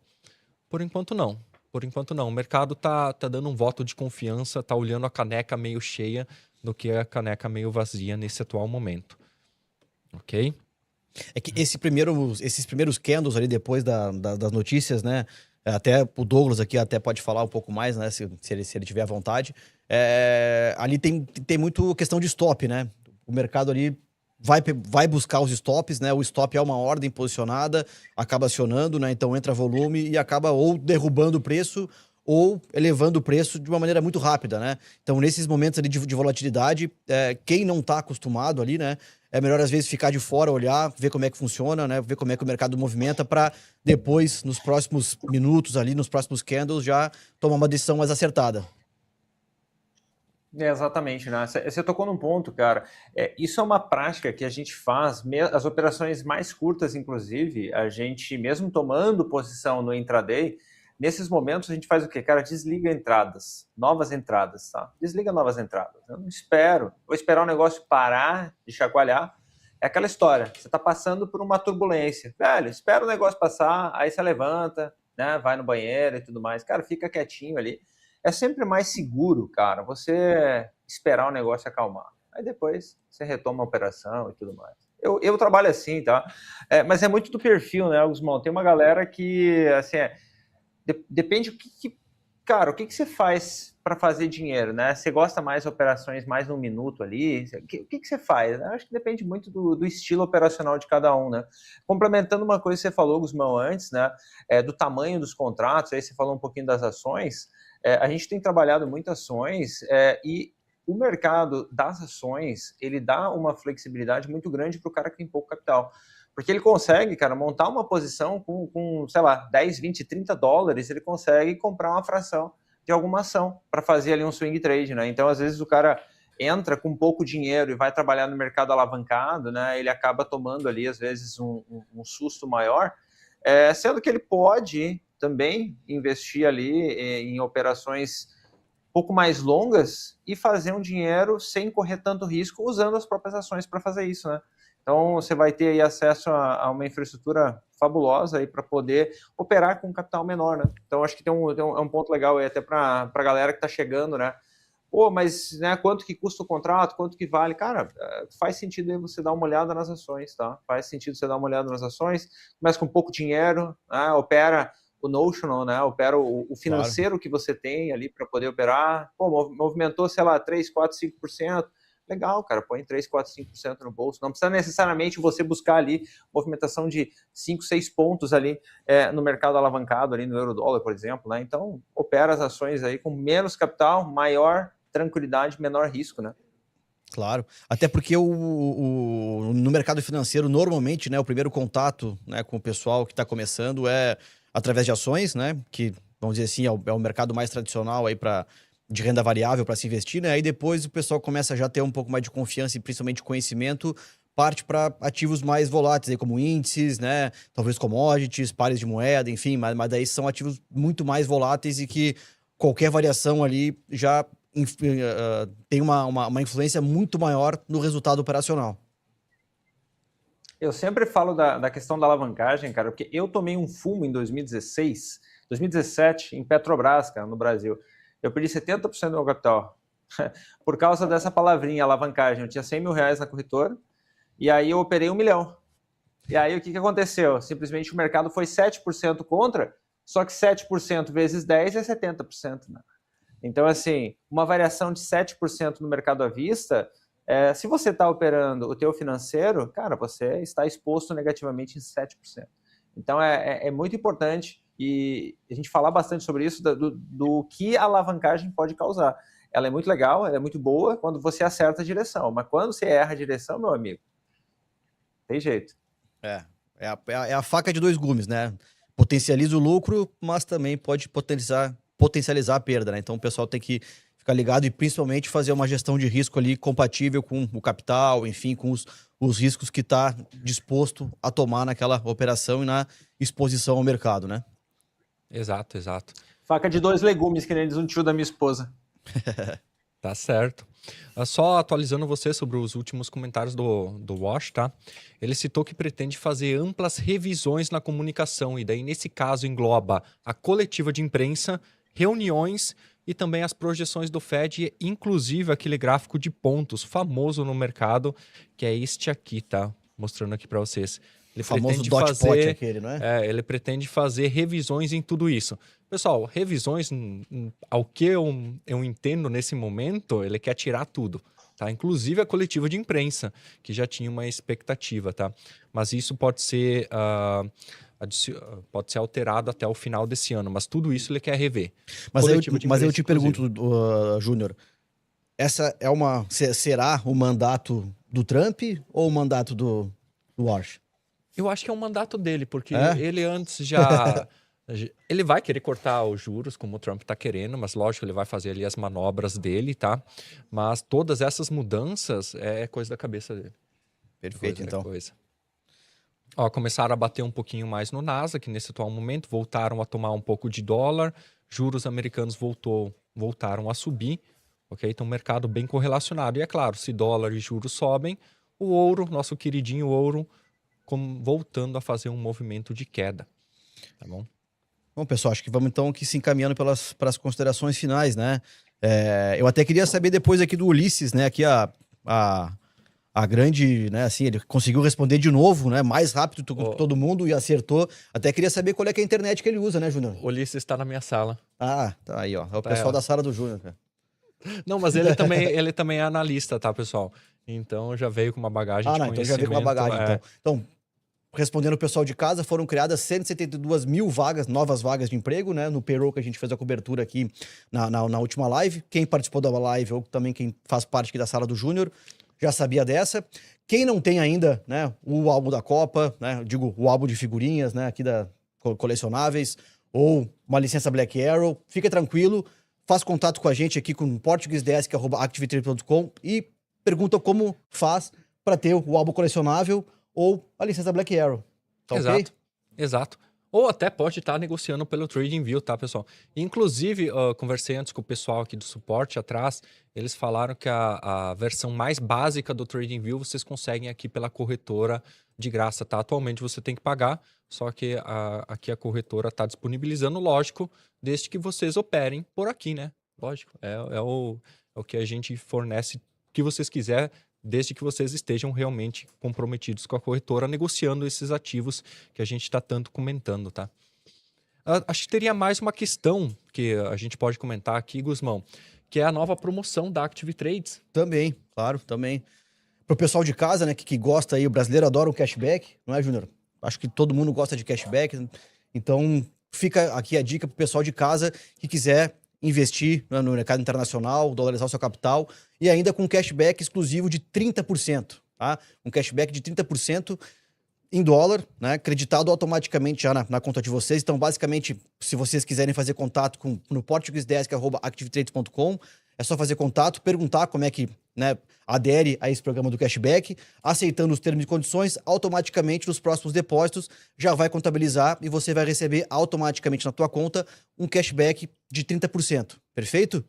Speaker 2: Por enquanto, não. Por enquanto, não. O mercado tá dando um voto de confiança, tá olhando a caneca meio cheia do que a caneca meio vazia nesse atual momento. Ok?
Speaker 1: É que esses primeiros candles ali depois das notícias, né? Até o Douglas aqui até pode falar um pouco mais, né? Se ele tiver à vontade. Ali tem muito questão de stop, né? O mercado ali vai buscar os stops, né? O stop é uma ordem posicionada, acaba acionando, né? Então entra volume e acaba ou derrubando o preço ou elevando o preço de uma maneira muito rápida, né? Então, nesses momentos ali de volatilidade, quem não está acostumado ali, né? É melhor, às vezes, ficar de fora, olhar, ver como é que funciona, né? Ver como é que o mercado movimenta para depois, nos próximos minutos ali, nos próximos candles, já tomar uma decisão mais acertada.
Speaker 3: Exatamente, né? Você tocou num ponto, cara. Isso é uma prática que a gente faz, as operações mais curtas, inclusive, a gente, mesmo tomando posição no intraday, nesses momentos a gente faz o quê? Cara, desliga entradas, novas entradas, tá? Desliga novas entradas. Eu não espero, vou esperar o negócio parar de chacoalhar. É aquela história, você tá passando por uma turbulência. Velho, espera o negócio passar, aí você levanta, né? Vai no banheiro e tudo mais. Cara, fica quietinho ali. É sempre mais seguro, cara, você esperar o negócio acalmar. Aí depois você retoma a operação e tudo mais. Eu trabalho assim, tá? Mas é muito do perfil, né, Gusmão? Tem uma galera que, assim, depende o que você faz para fazer dinheiro, né? Você gosta mais de operações mais no minuto ali? O que você faz? Eu acho que depende muito do estilo operacional de cada um, né? Complementando uma coisa que você falou, Gusmão, antes, né? Do tamanho dos contratos, aí você falou um pouquinho das ações. A gente tem trabalhado muitas ações e o mercado das ações, ele dá uma flexibilidade muito grande para o cara que tem pouco capital. Porque ele consegue, cara, montar uma posição com, sei lá, 10, 20, 30 dólares, ele consegue comprar uma fração de alguma ação para fazer ali um swing trade, né? Então, às vezes, o cara entra com pouco dinheiro e vai trabalhar no mercado alavancado, né? Ele acaba tomando ali, às vezes, um susto maior, sendo que ele pode também investir ali em operações um pouco mais longas e fazer um dinheiro sem correr tanto risco, usando as próprias ações para fazer isso, né? Então, você vai ter aí acesso a uma infraestrutura fabulosa aí para poder operar com um capital menor, né? Então, acho que é um ponto legal aí até para a galera que está chegando, né? Pô, mas né, quanto que custa o contrato? Quanto que vale? Cara, faz sentido aí você dar uma olhada nas ações, tá? Faz sentido você dar uma olhada nas ações, começa com pouco dinheiro, né? Opera o notional, né? Opera o financeiro, claro, que você tem ali para poder operar. Pô, movimentou, sei lá, 3, 4, 5%. Legal, cara, põe 3, 4, 5% no bolso. Não precisa necessariamente você buscar ali movimentação de 5, 6 pontos ali no mercado alavancado, ali no euro-dólar, por exemplo, né? Então, opera as ações aí com menos capital, maior tranquilidade, menor risco, né?
Speaker 1: Claro, até porque no mercado financeiro, normalmente, né, o primeiro contato, né, com o pessoal que está começando é através de ações, né, que, vamos dizer assim, é o mercado mais tradicional aí de renda variável para se investir, né, aí depois o pessoal começa já a ter um pouco mais de confiança e principalmente conhecimento, parte para ativos mais voláteis, aí, como índices, né, talvez commodities, pares de moeda, enfim, mas daí são ativos muito mais voláteis e que qualquer variação ali já tem uma influência muito maior no resultado operacional.
Speaker 3: Eu sempre falo da questão da alavancagem, cara, porque eu tomei um fumo em 2017, em Petrobras, cara, no Brasil. Eu perdi 70% do meu capital por causa dessa palavrinha, alavancagem. Eu tinha 100 mil reais na corretora e aí eu operei 1 milhão. E aí o que aconteceu? Simplesmente o mercado foi 7% contra, só que 7% vezes 10 é 70%, né? Então, assim, uma variação de 7% no mercado à vista, se você está operando o teu financeiro, cara, você está exposto negativamente em 7%. Então, é muito importante e a gente falar bastante sobre isso, do que a alavancagem pode causar. Ela é muito legal, ela é muito boa quando você acerta a direção, mas quando você erra a direção, meu amigo, tem jeito.
Speaker 1: É a faca de dois gumes, né? Potencializa o lucro, mas também pode potencializar a perda, né? Então o pessoal tem que ficar ligado e principalmente fazer uma gestão de risco ali compatível com o capital, enfim, com os riscos que está disposto a tomar naquela operação e na exposição ao mercado, né?
Speaker 2: Exato.
Speaker 3: Faca de dois legumes, que nem diz um tio da minha esposa.
Speaker 2: Tá certo. Só atualizando você sobre os últimos comentários do Wash, tá? Ele citou que pretende fazer amplas revisões na comunicação, e daí, nesse caso, engloba a coletiva de imprensa, reuniões e também as projeções do Fed, inclusive aquele gráfico de pontos famoso no mercado, que é este aqui, tá? Mostrando aqui para vocês. Ele
Speaker 1: o famoso
Speaker 2: pretende
Speaker 1: dot
Speaker 2: fazer,
Speaker 1: plot aquele, não é?
Speaker 2: ele pretende fazer revisões em tudo isso. Pessoal, revisões, ao que eu entendo nesse momento, ele quer tirar tudo, tá? Inclusive a coletiva de imprensa, que já tinha uma expectativa, tá? Mas isso pode ser alterado até o final desse ano, mas tudo isso ele quer rever.
Speaker 1: Mas eu te pergunto, Júnior, essa será o mandato do Trump ou o mandato do Walsh?
Speaker 2: Eu acho que é um mandato dele, porque ele antes já... Ele vai querer cortar os juros, como o Trump tá querendo, mas lógico, ele vai fazer ali as manobras dele, tá? Mas todas essas mudanças é coisa da cabeça dele.
Speaker 1: Perfeito, então.
Speaker 2: Começaram a bater um pouquinho mais no Nasdaq nesse atual momento, voltaram a tomar um pouco de dólar, juros americanos voltaram a subir, ok? Então, mercado bem correlacionado. E é claro, se dólar e juros sobem, o ouro, nosso queridinho ouro, voltando a fazer um movimento de queda, tá bom?
Speaker 1: Bom, pessoal, acho que vamos então aqui se encaminhando para as considerações finais, né? Eu até queria saber depois aqui do Ulisses, né? Aqui a grande, né? Assim, ele conseguiu responder de novo, né? Mais rápido que todo mundo e acertou. Até queria saber qual é que é a internet que ele usa, né, Júnior?
Speaker 2: O Ulisses está na minha sala.
Speaker 1: Ah, tá aí, ó. É o pessoal da sala do Júnior, cara.
Speaker 2: Não, mas ele também é analista, tá, pessoal? Então já veio com uma bagagem de conhecimento.
Speaker 1: Então já veio com uma bagagem, então. Respondendo o pessoal de casa, foram criadas 172 mil novas vagas de emprego, né? No payroll que a gente fez a cobertura aqui na última live. Quem participou da live ou também quem faz parte aqui da sala do Júnior já sabia dessa. Quem não tem ainda, né, o álbum da Copa, né? Digo, o álbum de figurinhas, né? Aqui da colecionáveis ou uma licença Black Arrow, fica tranquilo, faz contato com a gente aqui com portuguesedesk@activetrade.com e pergunta como faz para ter o álbum colecionável ou a licença Black Arrow. Tá
Speaker 2: Exato. Ou até pode estar negociando pelo TradingView, tá, pessoal? Inclusive, conversei antes com o pessoal aqui do suporte atrás, eles falaram que a versão mais básica do TradingView vocês conseguem aqui pela corretora de graça, tá? Atualmente você tem que pagar, só que aqui a corretora está disponibilizando, lógico, desde que vocês operem por aqui, né? Lógico, é o que a gente fornece, que vocês quiserem, desde que vocês estejam realmente comprometidos com a corretora, negociando esses ativos que a gente está tanto comentando, tá? Acho que teria mais uma questão que a gente pode comentar aqui, Gusmão, que é a nova promoção da Active Trades.
Speaker 1: Também, claro, também. Pro pessoal de casa, né, que gosta aí, o brasileiro adora um cashback, não é, Júnior? Acho que todo mundo gosta de cashback, então fica aqui a dica pro pessoal de casa que quiser investir no mercado internacional, dolarizar o seu capital, e ainda com cashback exclusivo de 30%, tá? Um cashback de 30% em dólar, né? Creditado automaticamente já na conta de vocês. Então, basicamente, se vocês quiserem fazer contato no portuguesedesk@activetrades.com, é só fazer contato, perguntar como é que, né, adere a esse programa do cashback, aceitando os termos e condições, automaticamente nos próximos depósitos já vai contabilizar e você vai receber automaticamente na tua conta um cashback de 30%. Perfeito?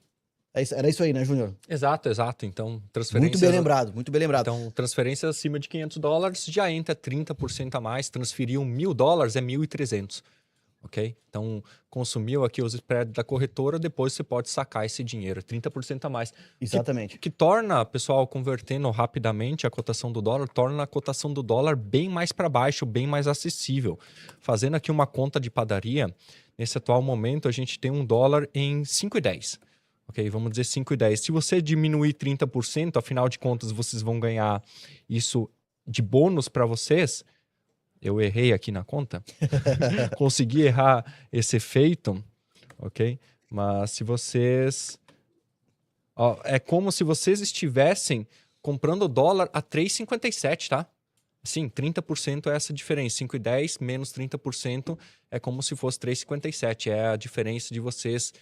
Speaker 1: Era isso aí, né, Júnior?
Speaker 2: Exato. Então, transferências...
Speaker 1: Muito bem lembrado, muito bem lembrado.
Speaker 2: Então, transferências acima de $500 já entra 30% a mais. Transferir $1.000 é 1.300. Ok? Então, consumiu aqui os spreads da corretora, depois você pode sacar esse dinheiro, 30% a mais.
Speaker 1: Exatamente.
Speaker 2: Que torna, pessoal, convertendo rapidamente a cotação do dólar, torna a cotação do dólar bem mais para baixo, bem mais acessível. Fazendo aqui uma conta de padaria, nesse atual momento a gente tem $1 em 5,10. Ok? Vamos dizer 5,10. Se você diminuir 30%, afinal de contas vocês vão ganhar isso de bônus para vocês. Eu errei aqui na conta. Consegui errar esse efeito, ok? Mas se vocês... Ó, é como se vocês estivessem comprando dólar a 3,57, tá? Sim, 30% é essa diferença. 5,10 menos 30% é como se fosse 3,57. É a diferença de vocês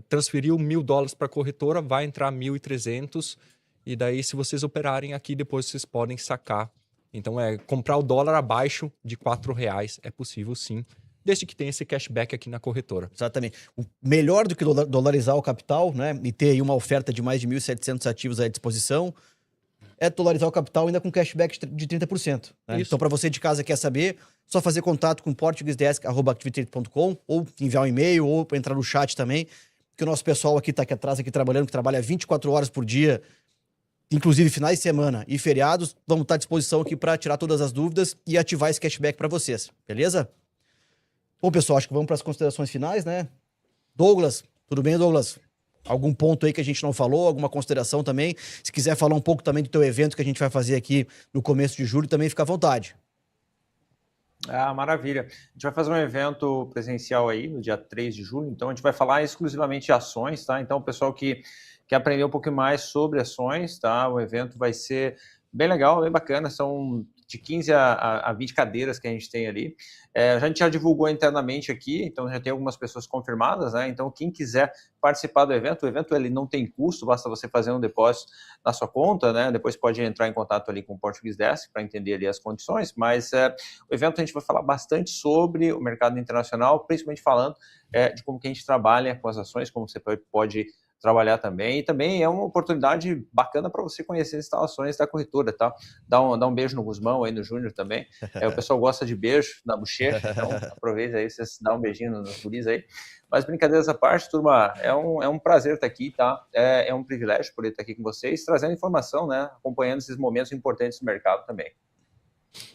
Speaker 2: transferir $1.000 para a corretora, vai entrar 1.300. E daí, se vocês operarem aqui, depois vocês podem sacar. Então, comprar o dólar abaixo de R$4 é possível, sim, desde que tenha esse cashback aqui na corretora.
Speaker 1: Exatamente. O melhor do que dolarizar o capital, né, e ter aí uma oferta de mais de 1.700 ativos à disposição, é dolarizar o capital ainda com cashback de 30%. Né? Então, para você de casa que quer saber, só fazer contato com portuguesedesk@activetrades.com ou enviar um e-mail ou entrar no chat também, que o nosso pessoal aqui está aqui atrás, aqui trabalhando, que trabalha 24 horas por dia, inclusive finais de semana e feriados, vamos estar à disposição aqui para tirar todas as dúvidas e ativar esse cashback para vocês, beleza? Bom, pessoal, acho que vamos para as considerações finais, né? Douglas, tudo bem, Douglas? Algum ponto aí que a gente não falou, alguma consideração também? Se quiser falar um pouco também do teu evento que a gente vai fazer aqui no começo de julho, também fica à vontade.
Speaker 3: Ah, maravilha. A gente vai fazer um evento presencial aí no dia 3 de julho, então a gente vai falar exclusivamente de ações, tá? Então o pessoal que quer aprender um pouquinho mais sobre ações, tá? O evento vai ser bem legal, bem bacana, são de 15 a 20 cadeiras que a gente tem ali. A gente já divulgou internamente aqui, então já tem algumas pessoas confirmadas, né? Então quem quiser participar do evento, o evento ele não tem custo, basta você fazer um depósito na sua conta, né? Depois pode entrar em contato ali com o Portuguese Desk para entender ali as condições, mas o evento a gente vai falar bastante sobre o mercado internacional, principalmente falando de como que a gente trabalha com as ações, como você pode trabalhar também, e também é uma oportunidade bacana para você conhecer as instalações da corretora, tá? Dá um beijo no Guzmão aí, no Júnior também, o pessoal gosta de beijo na bochecha, então aproveita aí, vocês dão um beijinho nos guris aí, mas brincadeiras à parte, turma, é um prazer estar aqui, tá? É um privilégio poder estar aqui com vocês, trazendo informação, né? Acompanhando esses momentos importantes do mercado também.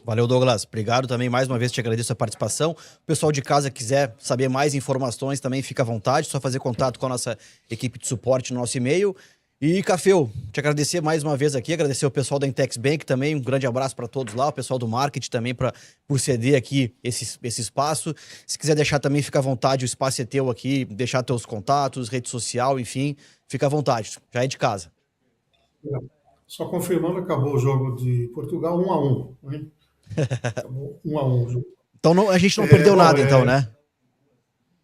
Speaker 1: Valeu, Douglas. Obrigado também. Mais uma vez te agradeço a participação. O pessoal de casa quiser saber mais informações também, fica à vontade. Só fazer contato com a nossa equipe de suporte no nosso e-mail. E, Cafeu, te agradecer mais uma vez aqui. Agradecer o pessoal da Intex Bank também. Um grande abraço para todos lá. O pessoal do marketing também por ceder aqui esse espaço. Se quiser deixar também, fica à vontade. O espaço é teu aqui. Deixar teus contatos, rede social, enfim. Fica à vontade. Já é de casa.
Speaker 4: Só confirmando, acabou o jogo de Portugal 1-1. Né? Acabou 1-1 o jogo.
Speaker 1: Então a gente não perdeu nada, então, né?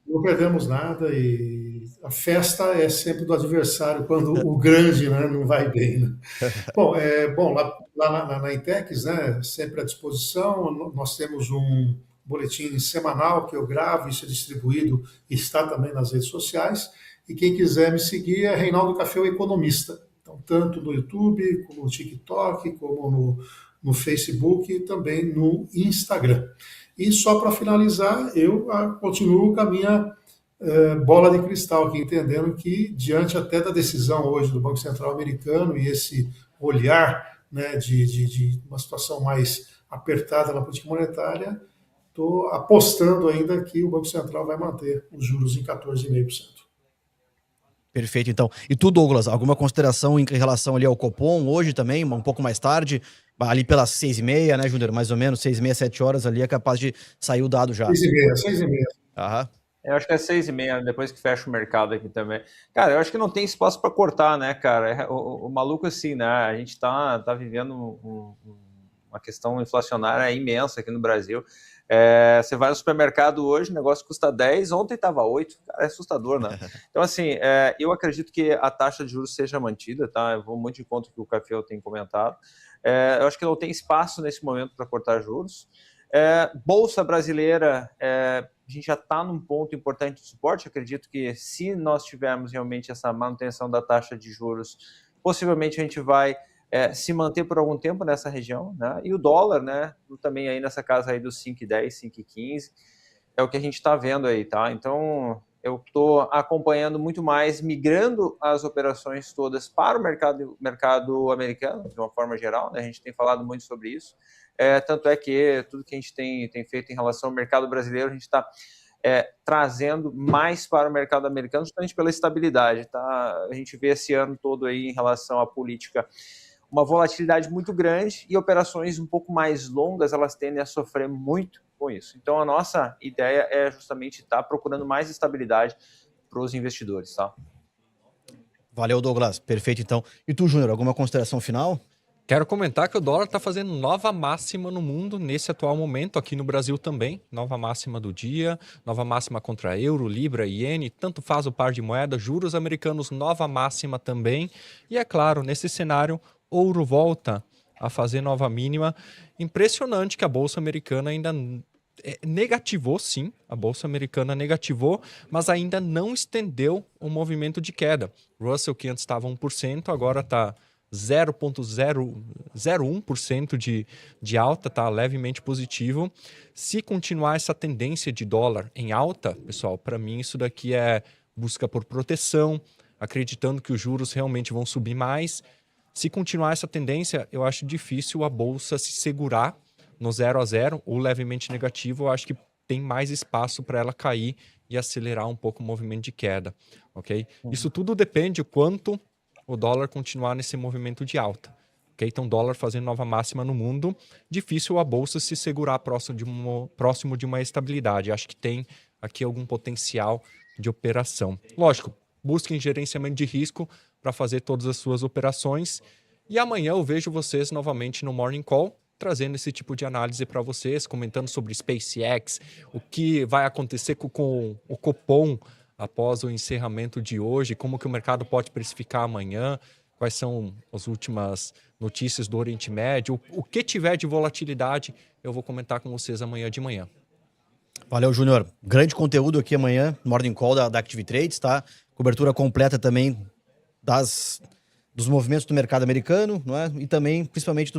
Speaker 4: Não perdemos nada e a festa é sempre do adversário quando o grande, né, não vai bem. Né? Bom, lá na Intex, né, sempre à disposição, nós temos um boletim semanal que eu gravo, isso é distribuído e está também nas redes sociais. E quem quiser me seguir é Reinaldo Cafeu Economista. Então, tanto no YouTube, como no TikTok, como no Facebook e também no Instagram. E só para finalizar, eu continuo com a minha bola de cristal aqui, entendendo que, diante até da decisão hoje do Banco Central americano e esse olhar, né, de uma situação mais apertada na política monetária, estou apostando ainda que o Banco Central vai manter os juros em 14,5%.
Speaker 1: Perfeito, então. E tu, Douglas, alguma consideração em relação ali ao Copom hoje também, um pouco mais tarde, ali pelas 6h30, né, Júnior? Mais ou menos, 6h30, 7 horas ali, é capaz de sair o dado já.
Speaker 4: 6h30.
Speaker 1: Aham.
Speaker 3: Eu acho que é 6,5, depois que fecha o mercado aqui também. Cara, eu acho que não tem espaço para cortar, né, cara? O maluco assim, né? A gente tá vivendo uma questão inflacionária imensa aqui no Brasil. Você vai no supermercado hoje, o negócio custa 10, ontem estava 8. Cara, é assustador, né? Então, assim, eu acredito que a taxa de juros seja mantida, tá? Eu vou muito de conta que o Café tem comentado. Eu acho que não tem espaço nesse momento para cortar juros. Bolsa brasileira, a gente já está num ponto importante de suporte. Acredito que se nós tivermos realmente essa manutenção da taxa de juros, possivelmente a gente vai se manter por algum tempo nessa região, né? E o dólar, né, também aí nessa casa aí dos 5,10, 5,15, é o que a gente está vendo aí, tá? Então, eu estou acompanhando muito mais, migrando as operações todas para o mercado americano, de uma forma geral, né? A gente tem falado muito sobre isso. Tanto é que tudo que a gente tem feito em relação ao mercado brasileiro, a gente está trazendo mais para o mercado americano, justamente pela estabilidade, tá? A gente vê esse ano todo aí em relação à política uma volatilidade muito grande e operações um pouco mais longas, elas tendem a sofrer muito com isso. Então, a nossa ideia é justamente estar procurando mais estabilidade para os investidores, tá?
Speaker 1: Valeu, Douglas. Perfeito, então. E tu, Júnior, alguma consideração final?
Speaker 2: Quero comentar que o dólar está fazendo nova máxima no mundo nesse atual momento, aqui no Brasil também. Nova máxima do dia, nova máxima contra euro, libra, iene, tanto faz o par de moedas, juros americanos, nova máxima também. E é claro, nesse cenário, ouro volta a fazer nova mínima. Impressionante que a Bolsa Americana ainda negativou, sim, a Bolsa Americana negativou, mas ainda não estendeu o movimento de queda. Russell, que antes estava 1%, agora está 0,001% de alta, tá levemente positivo. Se continuar essa tendência de dólar em alta, pessoal, para mim isso daqui é busca por proteção, acreditando que os juros realmente vão subir mais. Se continuar essa tendência, eu acho difícil a bolsa se segurar no 0 a 0 ou levemente negativo. Eu acho que tem mais espaço para ela cair e acelerar um pouco o movimento de queda, ok? Isso tudo depende do quanto o dólar continuar nesse movimento de alta. Okay? Então, dólar fazendo nova máxima no mundo, difícil a bolsa se segurar próximo de uma estabilidade. Acho que tem aqui algum potencial de operação. Lógico, busquem gerenciamento de risco para fazer todas as suas operações. E amanhã eu vejo vocês novamente no Morning Call, trazendo esse tipo de análise para vocês, comentando sobre SpaceX, o que vai acontecer com o Copom após o encerramento de hoje, como que o mercado pode precificar amanhã, quais são as últimas notícias do Oriente Médio, o que tiver de volatilidade, eu vou comentar com vocês amanhã de manhã.
Speaker 1: Valeu, Júnior. Grande conteúdo aqui amanhã, Morning Call da Active Trades, tá? Cobertura completa também dos movimentos do mercado americano, não é? E também, principalmente,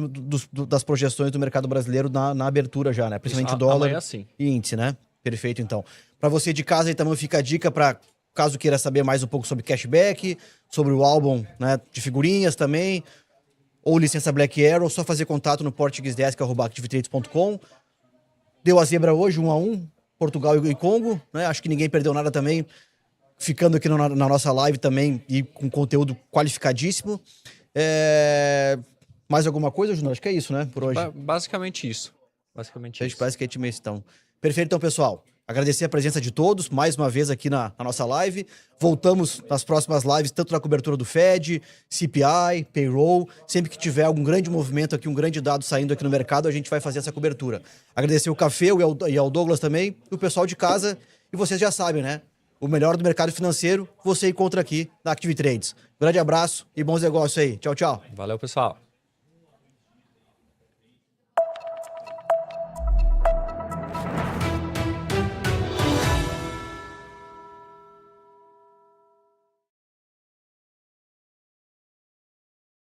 Speaker 1: das projeções do mercado brasileiro na abertura já, né? Principalmente dólar
Speaker 2: amanhã, sim.
Speaker 1: E índice, né? Perfeito, então. Para você de casa aí também fica a dica para caso queira saber mais um pouco sobre cashback, sobre o álbum, né, de figurinhas também, ou licença Black Arrow, só fazer contato no portuguesdesk@activetrades.com. Deu a zebra hoje, 1-1, Portugal e Congo, né? Acho que ninguém perdeu nada também, ficando aqui na nossa live também e com conteúdo qualificadíssimo. Mais alguma coisa, Júnior? Acho que é isso, né, por hoje.
Speaker 2: Basicamente isso.
Speaker 1: Basicamente isso, então. Perfeito, então, pessoal. Agradecer a presença de todos, mais uma vez aqui na nossa live. Voltamos nas próximas lives, tanto na cobertura do Fed, CPI, Payroll. Sempre que tiver algum grande movimento aqui, um grande dado saindo aqui no mercado, a gente vai fazer essa cobertura. Agradecer o Café e ao Douglas também, e o pessoal de casa. E vocês já sabem, né? O melhor do mercado financeiro, você encontra aqui na Active Trades. Grande abraço e bons negócios aí. Tchau, tchau.
Speaker 2: Valeu, pessoal.